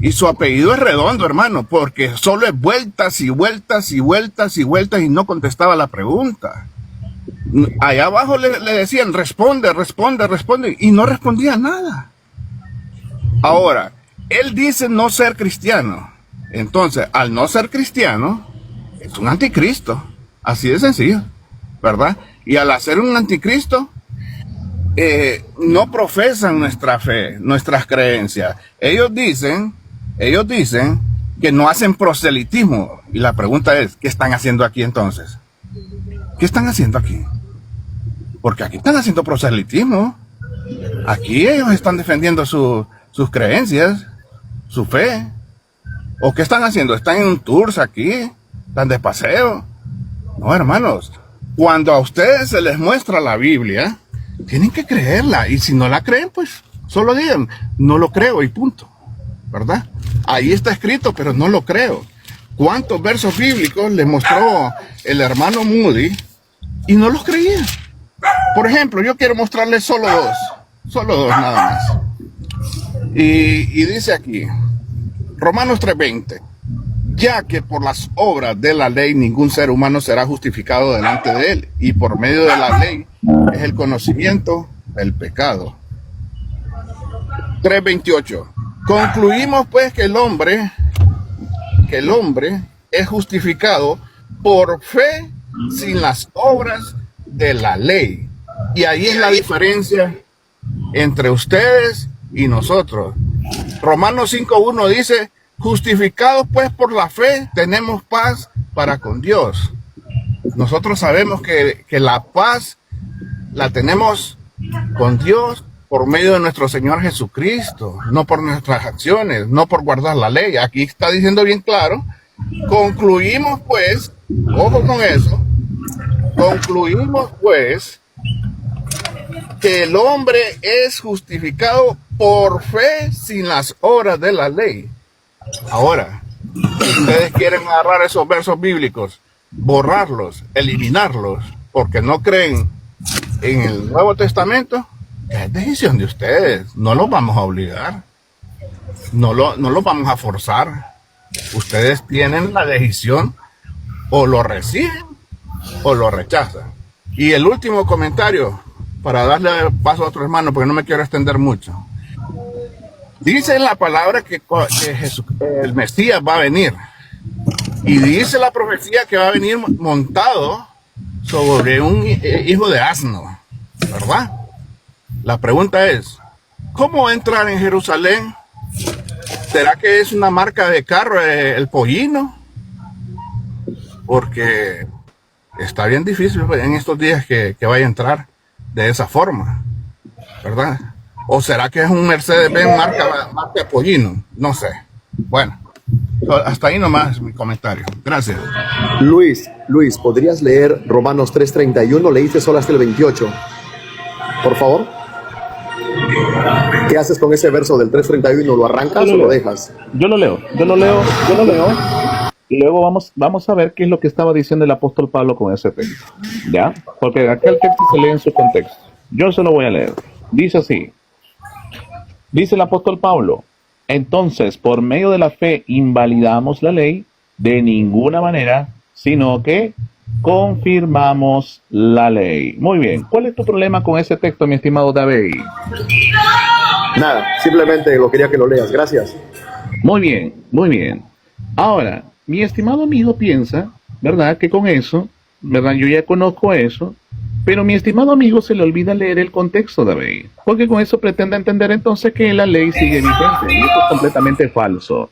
Y su apellido es redondo, hermano, porque solo es vueltas y vueltas y vueltas y vueltas y no contestaba la pregunta. Allá abajo le decían, responde, responde, responde, y no respondía nada. Ahora, él dice no ser cristiano. Entonces, al no ser cristiano, es un anticristo. Así de sencillo, ¿verdad? Y al hacer un anticristo, no profesan nuestra fe, nuestras creencias. Ellos dicen que no hacen proselitismo. Y la pregunta es, ¿qué están haciendo aquí entonces? ¿Qué están haciendo aquí? Porque aquí están haciendo proselitismo. Aquí ellos están defendiendo sus creencias, su fe. ¿O qué están haciendo? ¿Están en un tour aquí? ¿Están de paseo? No, hermanos. Cuando a ustedes se les muestra la Biblia, tienen que creerla. Y si no la creen, pues solo digan, no lo creo y punto. ¿Verdad? Ahí está escrito, pero no lo creo. ¿Cuántos versos bíblicos les mostró el hermano Moody y no los creía? Por ejemplo, yo quiero mostrarles solo dos nada más. Y dice aquí, Romanos 3:20, ya que por las obras de la ley ningún ser humano será justificado delante de él, y por medio de la ley es el conocimiento del pecado. 3:28, concluimos pues que el hombre es justificado por fe sin las obras de la ley. Y ahí es la diferencia entre ustedes y nosotros. Romanos 5:1 dice, justificados pues por la fe tenemos paz para con Dios. Nosotros sabemos que la paz la tenemos con Dios por medio de nuestro Señor Jesucristo, no por nuestras acciones, no por guardar la ley. Aquí está diciendo bien claro, concluimos pues, ojo con eso, concluimos pues que el hombre es justificado por fe sin las obras de la ley. Ahora, si ustedes quieren agarrar esos versos bíblicos, borrarlos, eliminarlos, porque no creen en el Nuevo Testamento, es decisión de ustedes. No los vamos a obligar, no los vamos a forzar. Ustedes tienen la decisión, o lo reciben o lo rechazan. Y el último comentario, para darle paso a otro hermano, porque no me quiero extender mucho. Dice la palabra que Jesús, el Mesías va a venir. Y dice la profecía que va a venir montado sobre un hijo de asno, ¿verdad? La pregunta es, ¿cómo entrar en Jerusalén? ¿Será que es una marca de carro el pollino? Porque está bien difícil en estos días que vaya a entrar de esa forma, ¿verdad? ¿O será que es un Mercedes-Benz marca pollino? No sé. Bueno, hasta ahí nomás mi comentario. Gracias. Luis, ¿podrías leer Romanos 3:31? Leíste solo hasta el 28. Por favor. ¿Qué haces con ese verso del 3:31? ¿Lo arrancas o lo dejas? Yo lo leo. Y luego vamos a ver qué es lo que estaba diciendo el apóstol Pablo con ese texto. ¿Ya? Porque aquel texto se lee en su contexto. Yo se lo voy a leer. Dice así. Dice el apóstol Pablo, entonces por medio de la fe invalidamos la ley de ninguna manera, sino que confirmamos la ley. Muy bien. ¿Cuál es tu problema con ese texto, mi estimado David? Nada, simplemente lo quería que lo leas. Gracias. Muy bien, muy bien. Ahora, mi estimado amigo piensa, ¿verdad? Que con eso, ¿verdad? Yo ya conozco eso, pero mi estimado amigo se le olvida leer el contexto, David. Porque con eso pretende entender entonces que la ley sigue vigente. Y esto es completamente falso.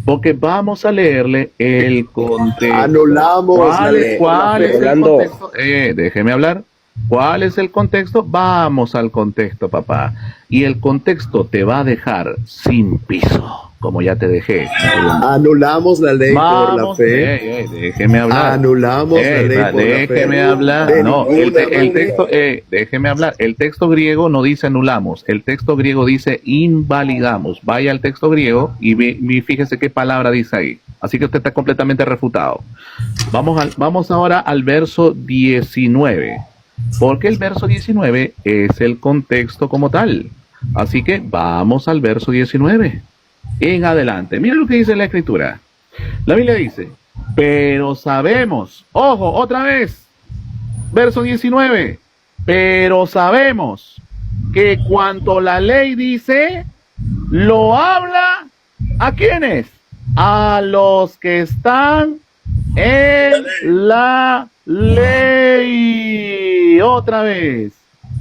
Porque vamos a leerle el contexto. Anulamos ¿Cuál es el contexto? Déjeme hablar. ¿Cuál es el contexto? Vamos al contexto, papá. Y el contexto te va a dejar sin piso, como ya te dejé. Anulamos la ley por la fe. Déjeme hablar. Anulamos la ley por la fe. Déjeme hablar. No, el texto, déjeme hablar. El texto griego no dice anulamos. El texto griego dice invalidamos. Vaya al texto griego y fíjese qué palabra dice ahí. Así que usted está completamente refutado. Vamos ahora al verso 19. Porque el verso 19 es el contexto como tal. Así que vamos al verso 19. En adelante. Mira lo que dice la Escritura. La Biblia dice, pero sabemos, ojo, otra vez, verso 19, pero sabemos que cuanto la ley dice, lo habla ¿a quiénes? A los que están en la ley. Otra vez,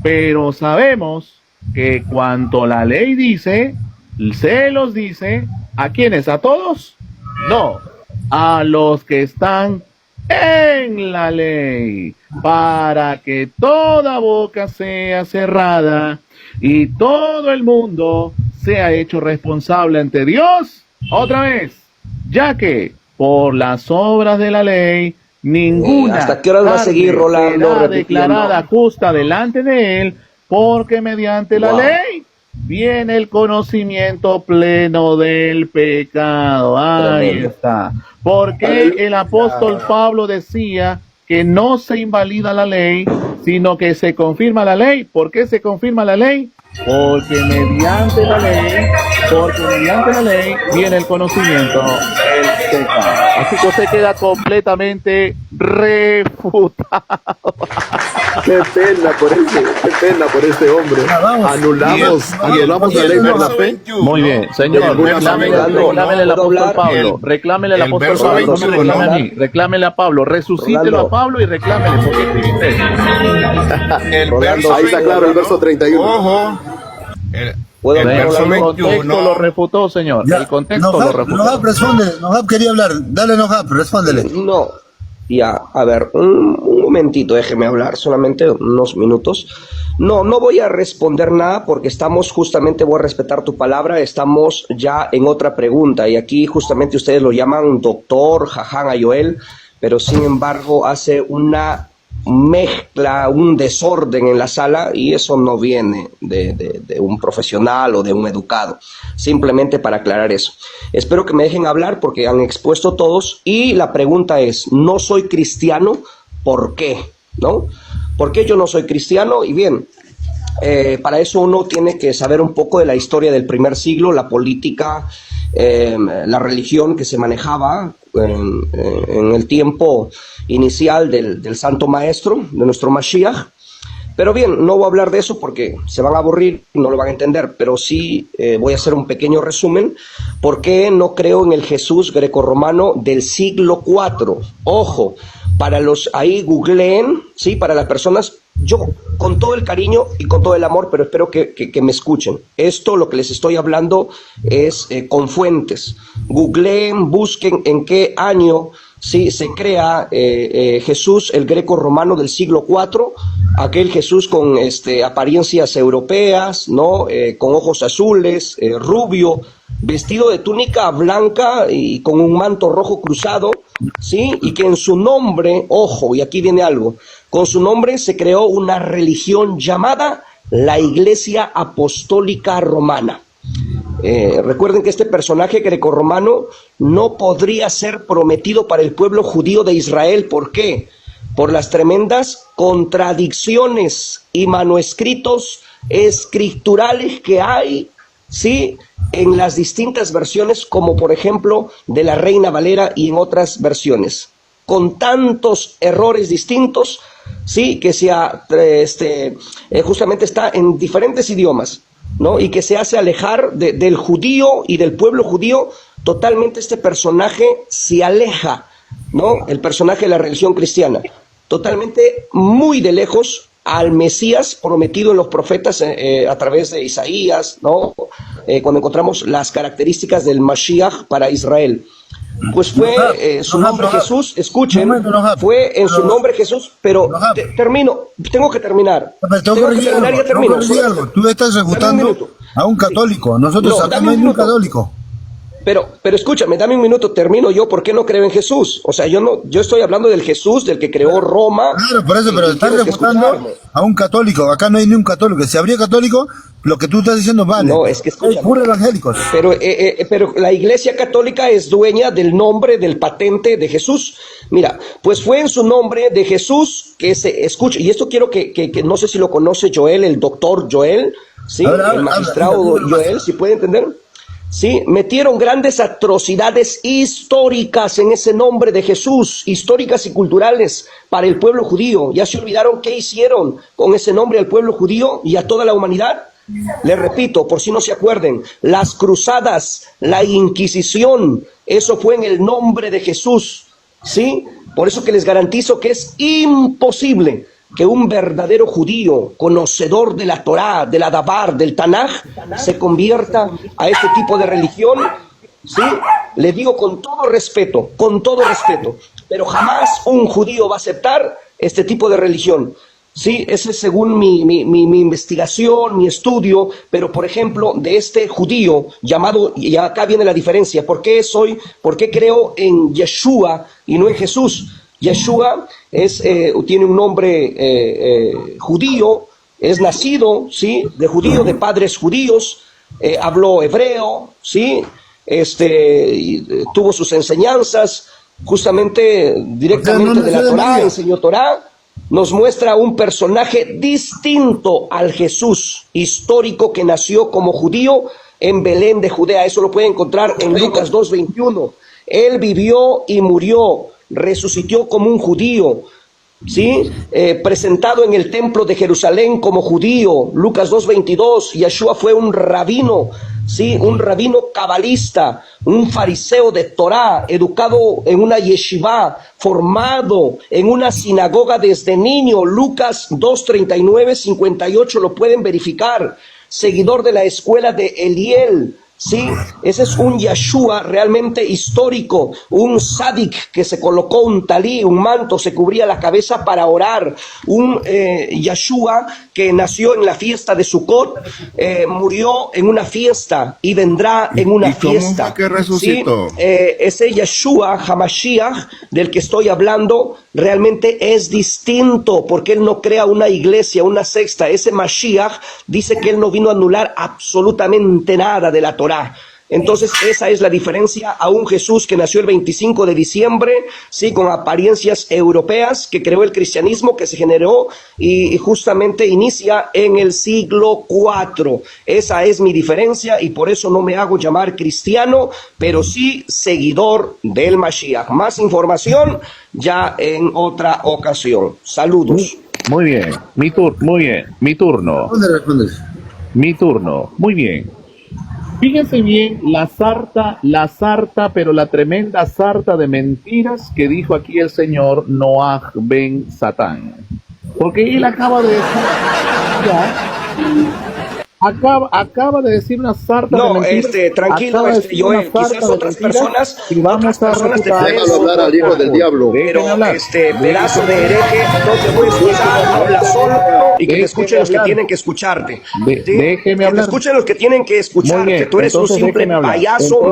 pero sabemos que cuanto la ley dice, se los dice, ¿a quiénes? ¿A todos? No, a los que están en la ley, para que toda boca sea cerrada y todo el mundo sea hecho responsable ante Dios. Otra vez, ya que por las obras de la ley ninguna ¿hasta qué hora va a seguir Rolando será declarada justa delante de él, porque mediante la ley viene el conocimiento pleno del pecado. Ahí está. Porque el apóstol Pablo decía que no se invalida la ley, sino que se confirma la ley. ¿Por qué se confirma la ley? Porque mediante la ley viene el conocimiento del pecado. Así que usted queda completamente refutado. Qué pena por este hombre. Anulamos la ley por la fe. Muy bien, señor, reclámele al apóstol Pablo, reclámele al apóstol Pablo, no me reclame a mí, reclámele a Pablo, resucítelo a Pablo y reclámele, ¿por qué escribiste eso? Ahí está claro el verso 31. Ojo. El contexto lo refutó, señor. El contexto lo refutó. Nohab, responde. Nohab quería hablar. Dale, Nohab, respóndele. No, ya, a ver, un momentito, déjeme hablar, solamente unos minutos. No voy a responder nada porque voy a respetar tu palabra, estamos ya en otra pregunta y aquí justamente ustedes lo llaman doctor, Jaján Ayoel, pero sin embargo hace una mezcla, un desorden en la sala y eso no viene de un profesional o de un educado, simplemente para aclarar eso. Espero que me dejen hablar porque han expuesto todos y la pregunta es, no soy cristiano, ¿por qué? ¿No? ¿Por qué yo no soy cristiano? Y bien, para eso uno tiene que saber un poco de la historia del primer siglo, la política, la religión que se manejaba en el tiempo inicial del Santo Maestro, de nuestro Mashiach. Pero bien, no voy a hablar de eso porque se van a aburrir y no lo van a entender, pero sí voy a hacer un pequeño resumen. ¿Por qué no creo en el Jesús grecorromano del siglo IV? Ojo, para los ahí googleen, ¿sí? Para las personas, yo con todo el cariño y con todo el amor, pero espero que me escuchen. Esto, lo que les estoy hablando es con fuentes. Googleen, busquen en qué año sí se crea Jesús, el greco romano del siglo IV, aquel Jesús con apariencias europeas, ¿no? Con ojos azules, rubio, vestido de túnica blanca y con un manto rojo cruzado, ¿sí? Y que en su nombre, ojo, y aquí viene algo, con su nombre se creó una religión llamada la Iglesia Apostólica Romana. Recuerden que este personaje grecorromano no podría ser prometido para el pueblo judío de Israel. ¿Por qué? Por las tremendas contradicciones y manuscritos escriturales que hay, ¿sí? En las distintas versiones, como por ejemplo de la Reina Valera y en otras versiones, con tantos errores distintos, ¿sí? Que justamente está en diferentes idiomas, ¿no? Y que se hace alejar del judío y del pueblo judío. Totalmente este personaje se aleja, ¿no? El personaje de la religión cristiana, totalmente muy de lejos al Mesías prometido en los profetas a través de Isaías, ¿no? Cuando encontramos las características del Mashiach para Israel. Pues fue su nombre Jesús, escuchen, fue en su nombre Jesús, pero termino, tengo que terminar. Ya termino. Tú estás refutando a un católico, nosotros acá no hay un católico. Pero escúchame, dame un minuto, termino yo. ¿Por qué no creo en Jesús? O sea, yo estoy hablando del Jesús, del que creó Roma. Claro, por eso, pero estás refutando a un católico. Acá no hay ni un católico. Si habría católico, lo que tú estás diciendo vale. No, es que escúchame. Hay puros evangélicos. Pero la Iglesia Católica es dueña del nombre, del patente de Jesús. Mira, pues fue en su nombre de Jesús que se escucha. Y esto quiero que no sé si lo conoce Joel, el doctor Joel, ¿sí? El magistrado Joel, si puede entender. Sí, metieron grandes atrocidades históricas en ese nombre de Jesús, históricas y culturales para el pueblo judío. ¿Ya se olvidaron qué hicieron con ese nombre al pueblo judío y a toda la humanidad? Les repito, por si no se acuerden, las cruzadas, la Inquisición, eso fue en el nombre de Jesús, ¿sí? Por eso que les garantizo que es imposible que un verdadero judío, conocedor de la Torá, de la Dabar, del Tanaj, se convierta a este tipo de religión, ¿sí? Le digo con todo respeto, pero jamás un judío va a aceptar este tipo de religión. Sí, ese es según mi investigación, mi estudio, pero por ejemplo, de este judío llamado, y acá viene la diferencia, ¿por qué creo en Yeshua y no en Jesús? Yeshua tiene un nombre judío, es nacido, ¿sí? De judío, de padres judíos, habló hebreo, ¿sí? Tuvo sus enseñanzas justamente directamente de la Torá, enseñó Torá. Nos muestra un personaje distinto al Jesús histórico que nació como judío en Belén de Judea. Eso lo puede encontrar en Lucas 2:21. Él vivió y murió, resucitó como un judío, ¿sí? Presentado en el templo de Jerusalén como judío. Lucas 2:22. Yeshua fue un rabino, ¿sí? Un rabino cabalista, un fariseo de Torá, educado en una yeshiva, formado en una sinagoga desde niño. Lucas 2:39-58 lo pueden verificar. Seguidor de la escuela de Eliel, ¿sí? Ese es un Yeshua realmente histórico, un sadik que se colocó un talí, un manto, se cubría la cabeza para orar, un Yeshua que nació en la fiesta de Sukkot, murió en una fiesta y vendrá en una fiesta. ¿Cómo que resucitó? ¿Sí? Ese Yeshua Hamashiach del que estoy hablando realmente es distinto, porque él no crea una iglesia, una secta. Ese Mashiach dice que él no vino a anular absolutamente nada de la Torá. Entonces esa es la diferencia a un Jesús que nació el 25 de diciembre, sí, con apariencias europeas, que creó el cristianismo, que se generó y justamente inicia en el siglo IV. Esa es mi diferencia y por eso no me hago llamar cristiano, pero sí seguidor del Mashiach. Más información ya en otra ocasión. Saludos. Muy bien, mi turno. ¿Dónde respondes? Mi turno, muy bien. Fíjense bien la sarta, pero la tremenda sarta de mentiras que dijo aquí el señor Noah Ben Satán. Porque él acaba de decir, acaba de decir una sarta de mentiras. Tranquilo, Joel, quizás otras personas, y vamos a Déjalo hablar al hijo del diablo. pero pedazo de hereje, no te voy a escuchar, habla solo y que te escuchen los que tienen que escucharte. Déjeme hablar. Que te escuchen los que tienen que escucharte. Tú eres un simple payaso.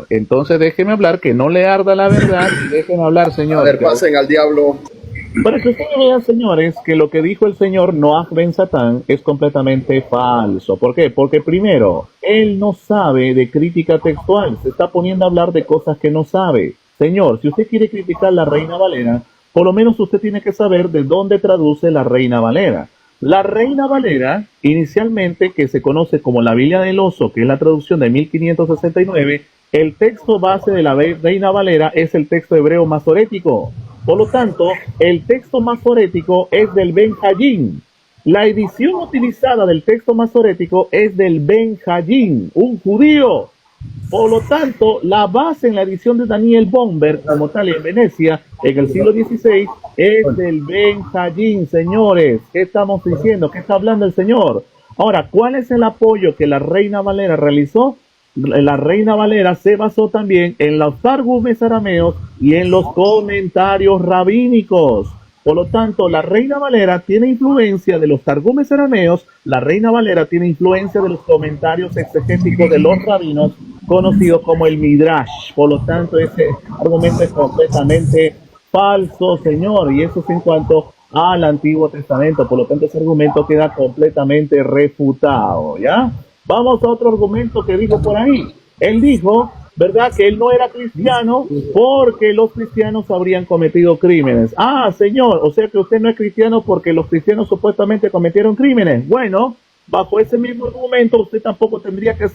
Entonces déjeme hablar, que no le arda la verdad y déjeme hablar, señor. A ver, pasen al diablo. Para que ustedes vean, señores, que lo que dijo el señor Noah Ben Satán es completamente falso. ¿Por qué? Porque primero, él no sabe de crítica textual, se está poniendo a hablar de cosas que no sabe. Señor, si usted quiere criticar la Reina Valera, por lo menos usted tiene que saber de dónde traduce la Reina Valera. La Reina Valera, inicialmente, que se conoce como la Biblia del Oso, que es la traducción de 1569, el texto base de la Reina Valera es el texto hebreo masorético. Por lo tanto, el texto masorético es del Ben Hayim. La edición utilizada del texto masorético es del Ben Hayim, un judío. Por lo tanto, la base en la edición de Daniel Bomber, como tal en Venecia, en el siglo XVI, es del Ben Hayim, señores. ¿Qué estamos diciendo? ¿Qué está hablando el señor? Ahora, ¿cuál es el apoyo que la Reina Valera realizó? La Reina Valera se basó también en los targumes arameos y en los comentarios rabínicos. Por lo tanto, la Reina Valera tiene influencia de los targumes arameos, la Reina Valera tiene influencia de los comentarios exegéticos de los rabinos, conocidos como el Midrash. Por lo tanto, ese argumento es completamente falso, señor, y eso es en cuanto al Antiguo Testamento. Por lo tanto, ese argumento queda completamente refutado, ¿ya? Vamos a otro argumento que dijo por ahí. Él dijo, ¿verdad?, que él no era cristiano porque los cristianos habrían cometido crímenes. Ah, señor, o sea que usted no es cristiano porque los cristianos supuestamente cometieron crímenes. Bueno, bajo ese mismo argumento, usted tampoco tendría que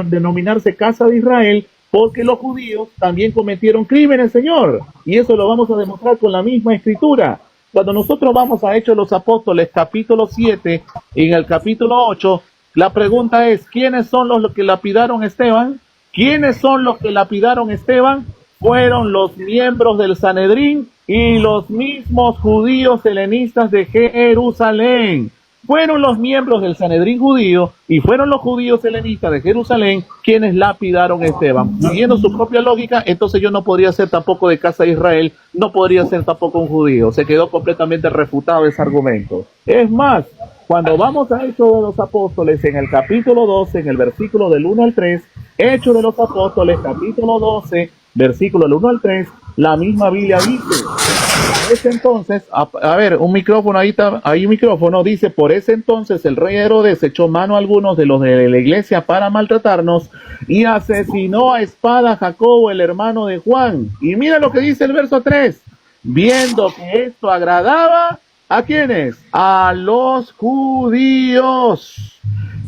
denominarse Casa de Israel, porque los judíos también cometieron crímenes, señor. Y eso lo vamos a demostrar con la misma escritura. Cuando nosotros vamos a Hechos de los Apóstoles, capítulo 7, en el capítulo 8, la pregunta es, ¿quiénes son los que lapidaron a Esteban? ¿Quiénes son los que lapidaron a Esteban? Fueron los miembros del Sanedrín y los mismos judíos helenistas de Jerusalén. Fueron los miembros del Sanedrín judío y fueron los judíos helenistas de Jerusalén quienes lapidaron a Esteban. Siguiendo su propia lógica, entonces yo no podría ser tampoco de Casa de Israel, no podría ser tampoco un judío. Se quedó completamente refutado ese argumento. Es más, cuando vamos a Hechos de los Apóstoles, en el capítulo 12, en el versículo del 1 al 3, Hechos de los Apóstoles, capítulo 12, versículo del 1 al 3, la misma Biblia dice, por ese entonces, a ver, un micrófono, ahí está, hay un micrófono, dice, por ese entonces el rey Herodes echó mano a algunos de los de la iglesia para maltratarnos y asesinó a espada a Jacobo, el hermano de Juan. Y mira lo que dice el verso 3, viendo que esto agradaba, ¿a quiénes? A los judíos.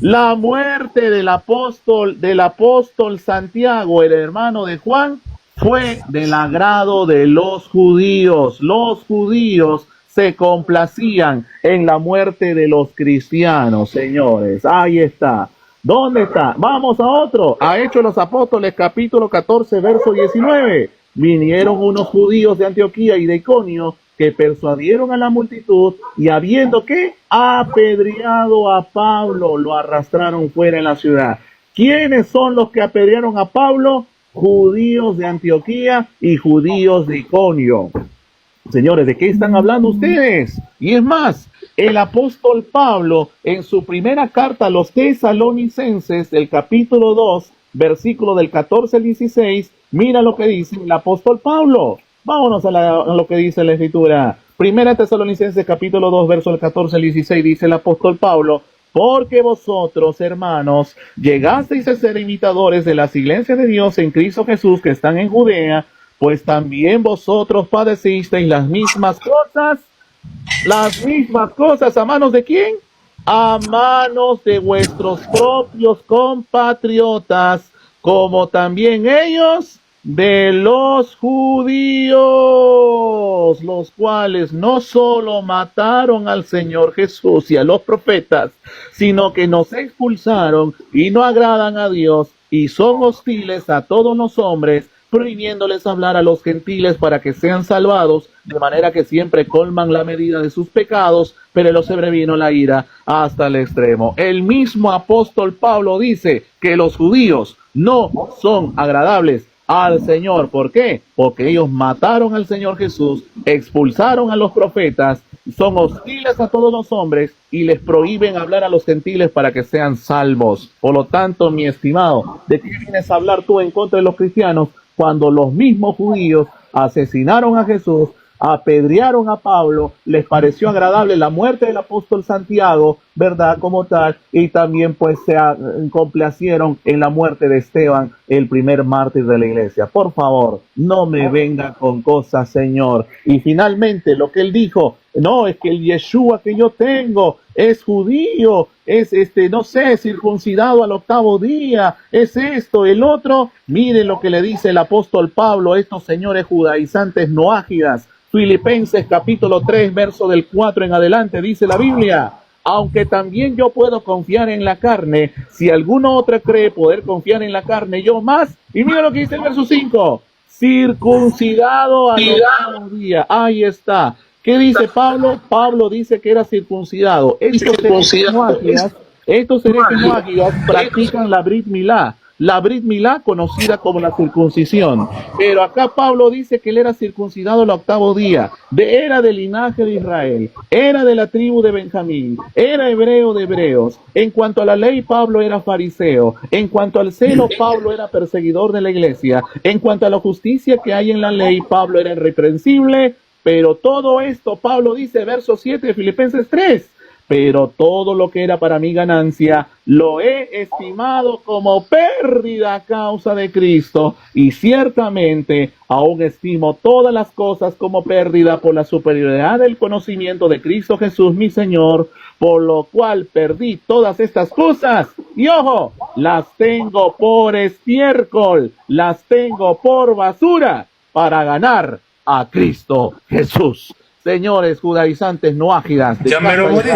La muerte del apóstol Santiago, el hermano de Juan, fue del agrado de los judíos. Los judíos se complacían en la muerte de los cristianos, señores. Ahí está. ¿Dónde está? Vamos a otro. A Hechos de los Apóstoles, capítulo 14, verso 19. Vinieron unos judíos de Antioquía y de Iconio que persuadieron a la multitud y habiendo que apedreado a Pablo, lo arrastraron fuera en la ciudad. ¿Quiénes son los que apedrearon a Pablo? Judíos de Antioquía y judíos de Iconio. Señores, ¿de qué están hablando ustedes? Y es más, el apóstol Pablo, en su primera carta a los tesalonicenses, del capítulo 2, versículo del 14 al 16, mira lo que dice el apóstol Pablo. Vámonos a lo que dice la escritura. Primera Tesalonicenses capítulo 2, verso del 14 al 16, dice el apóstol Pablo, porque vosotros, hermanos, llegasteis a ser imitadores de las iglesias de Dios en Cristo Jesús que están en Judea, pues también vosotros padecisteis las mismas cosas, ¿a manos de quién? A manos de vuestros propios compatriotas, como también ellos de los judíos, los cuales no solo mataron al Señor Jesús y a los profetas, sino que nos expulsaron y no agradan a Dios y son hostiles a todos los hombres, prohibiéndoles hablar a los gentiles para que sean salvados, de manera que siempre colman la medida de sus pecados, pero los sobrevino la ira hasta el extremo. El mismo apóstol Pablo dice que los judíos no son agradables al Señor. ¿Por qué? Porque ellos mataron al Señor Jesús, expulsaron a los profetas, son hostiles a todos los hombres y les prohíben hablar a los gentiles para que sean salvos. Por lo tanto, mi estimado, ¿de qué vienes a hablar tú en contra de los cristianos cuando los mismos judíos asesinaron a Jesús, apedrearon a Pablo, les pareció agradable la muerte del apóstol Santiago, verdad, como tal, y también pues se complacieron en la muerte de Esteban, el primer mártir de la iglesia? Por favor, no me venga con cosas, Señor. Y finalmente lo que él dijo, no, es que el Yeshua que yo tengo es judío, es no sé, circuncidado al 8º día, es esto, el otro. Miren lo que le dice el apóstol Pablo a estos señores judaizantes noágidas. Filipenses capítulo 3, verso del 4 en adelante, dice la Biblia: aunque también yo puedo confiar en la carne, si alguno otro cree poder confiar en la carne, yo más. Y mira lo que dice el verso 5, circuncidado al 8º día. Ahí está. ¿Qué dice Pablo? Pablo dice que era circuncidado. Estos herejes noágidas practican la Brit Milá. la Brit Milá, conocida como la circuncisión. Pero acá Pablo dice que él era circuncidado el 8º día, era del linaje de Israel, era de la tribu de Benjamín, era hebreo de hebreos. En cuanto a la ley, Pablo era fariseo. En cuanto al celo, Pablo era perseguidor de la iglesia. En cuanto a la justicia que hay en la ley, Pablo era irreprensible. Pero todo esto, Pablo dice, verso 7 de Filipenses 3, pero todo lo que era para mi ganancia, lo he estimado como pérdida a causa de Cristo, y ciertamente aún estimo todas las cosas como pérdida por la superioridad del conocimiento de Cristo Jesús mi Señor, por lo cual perdí todas estas cosas, y ojo, las tengo por estiércol, las tengo por basura, para ganar a Cristo Jesús. Señores judaizantes no ágidas, ya me lo morí.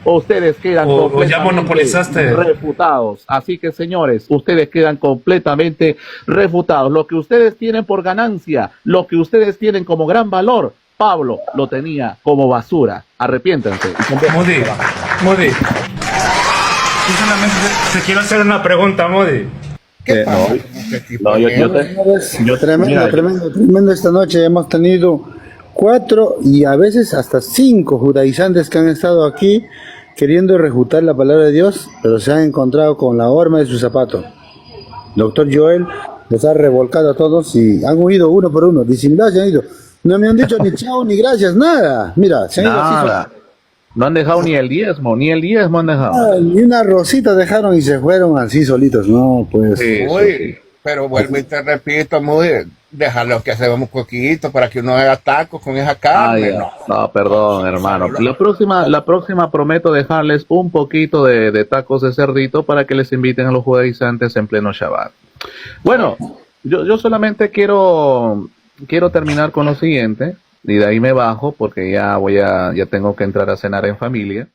Ustedes quedan ya monopolizaste. refutados. Así que, señores, ustedes quedan completamente refutados. Lo que ustedes tienen por ganancia, lo que ustedes tienen como gran valor, Pablo lo tenía como basura. Arrepiéntanse. Modi, yo solamente te quiero hacer una pregunta, Modi. Tremendo esta noche. Hemos tenido 4 y a veces hasta 5 judaizantes que han estado aquí queriendo refutar la palabra de Dios, pero se han encontrado con la horma de su zapato. Doctor Joel les ha revolcado a todos y han huido uno por uno, disimulados se han ido. No me han dicho ni chao ni gracias, nada. Mira, se han ido así. No han dejado ni el diezmo han dejado. Ni una rosita dejaron y se fueron así solitos. No, pues. Sí. Pero vuelvo y te repito, muy, déjalo que hacemos un poquito para que uno haga tacos con esa carne. No, perdón, hermano. La próxima prometo dejarles un poquito de tacos de cerdito para que les inviten a los judaizantes en pleno Shabbat. Bueno, yo solamente quiero terminar con lo siguiente, y de ahí me bajo porque ya tengo que entrar a cenar en familia.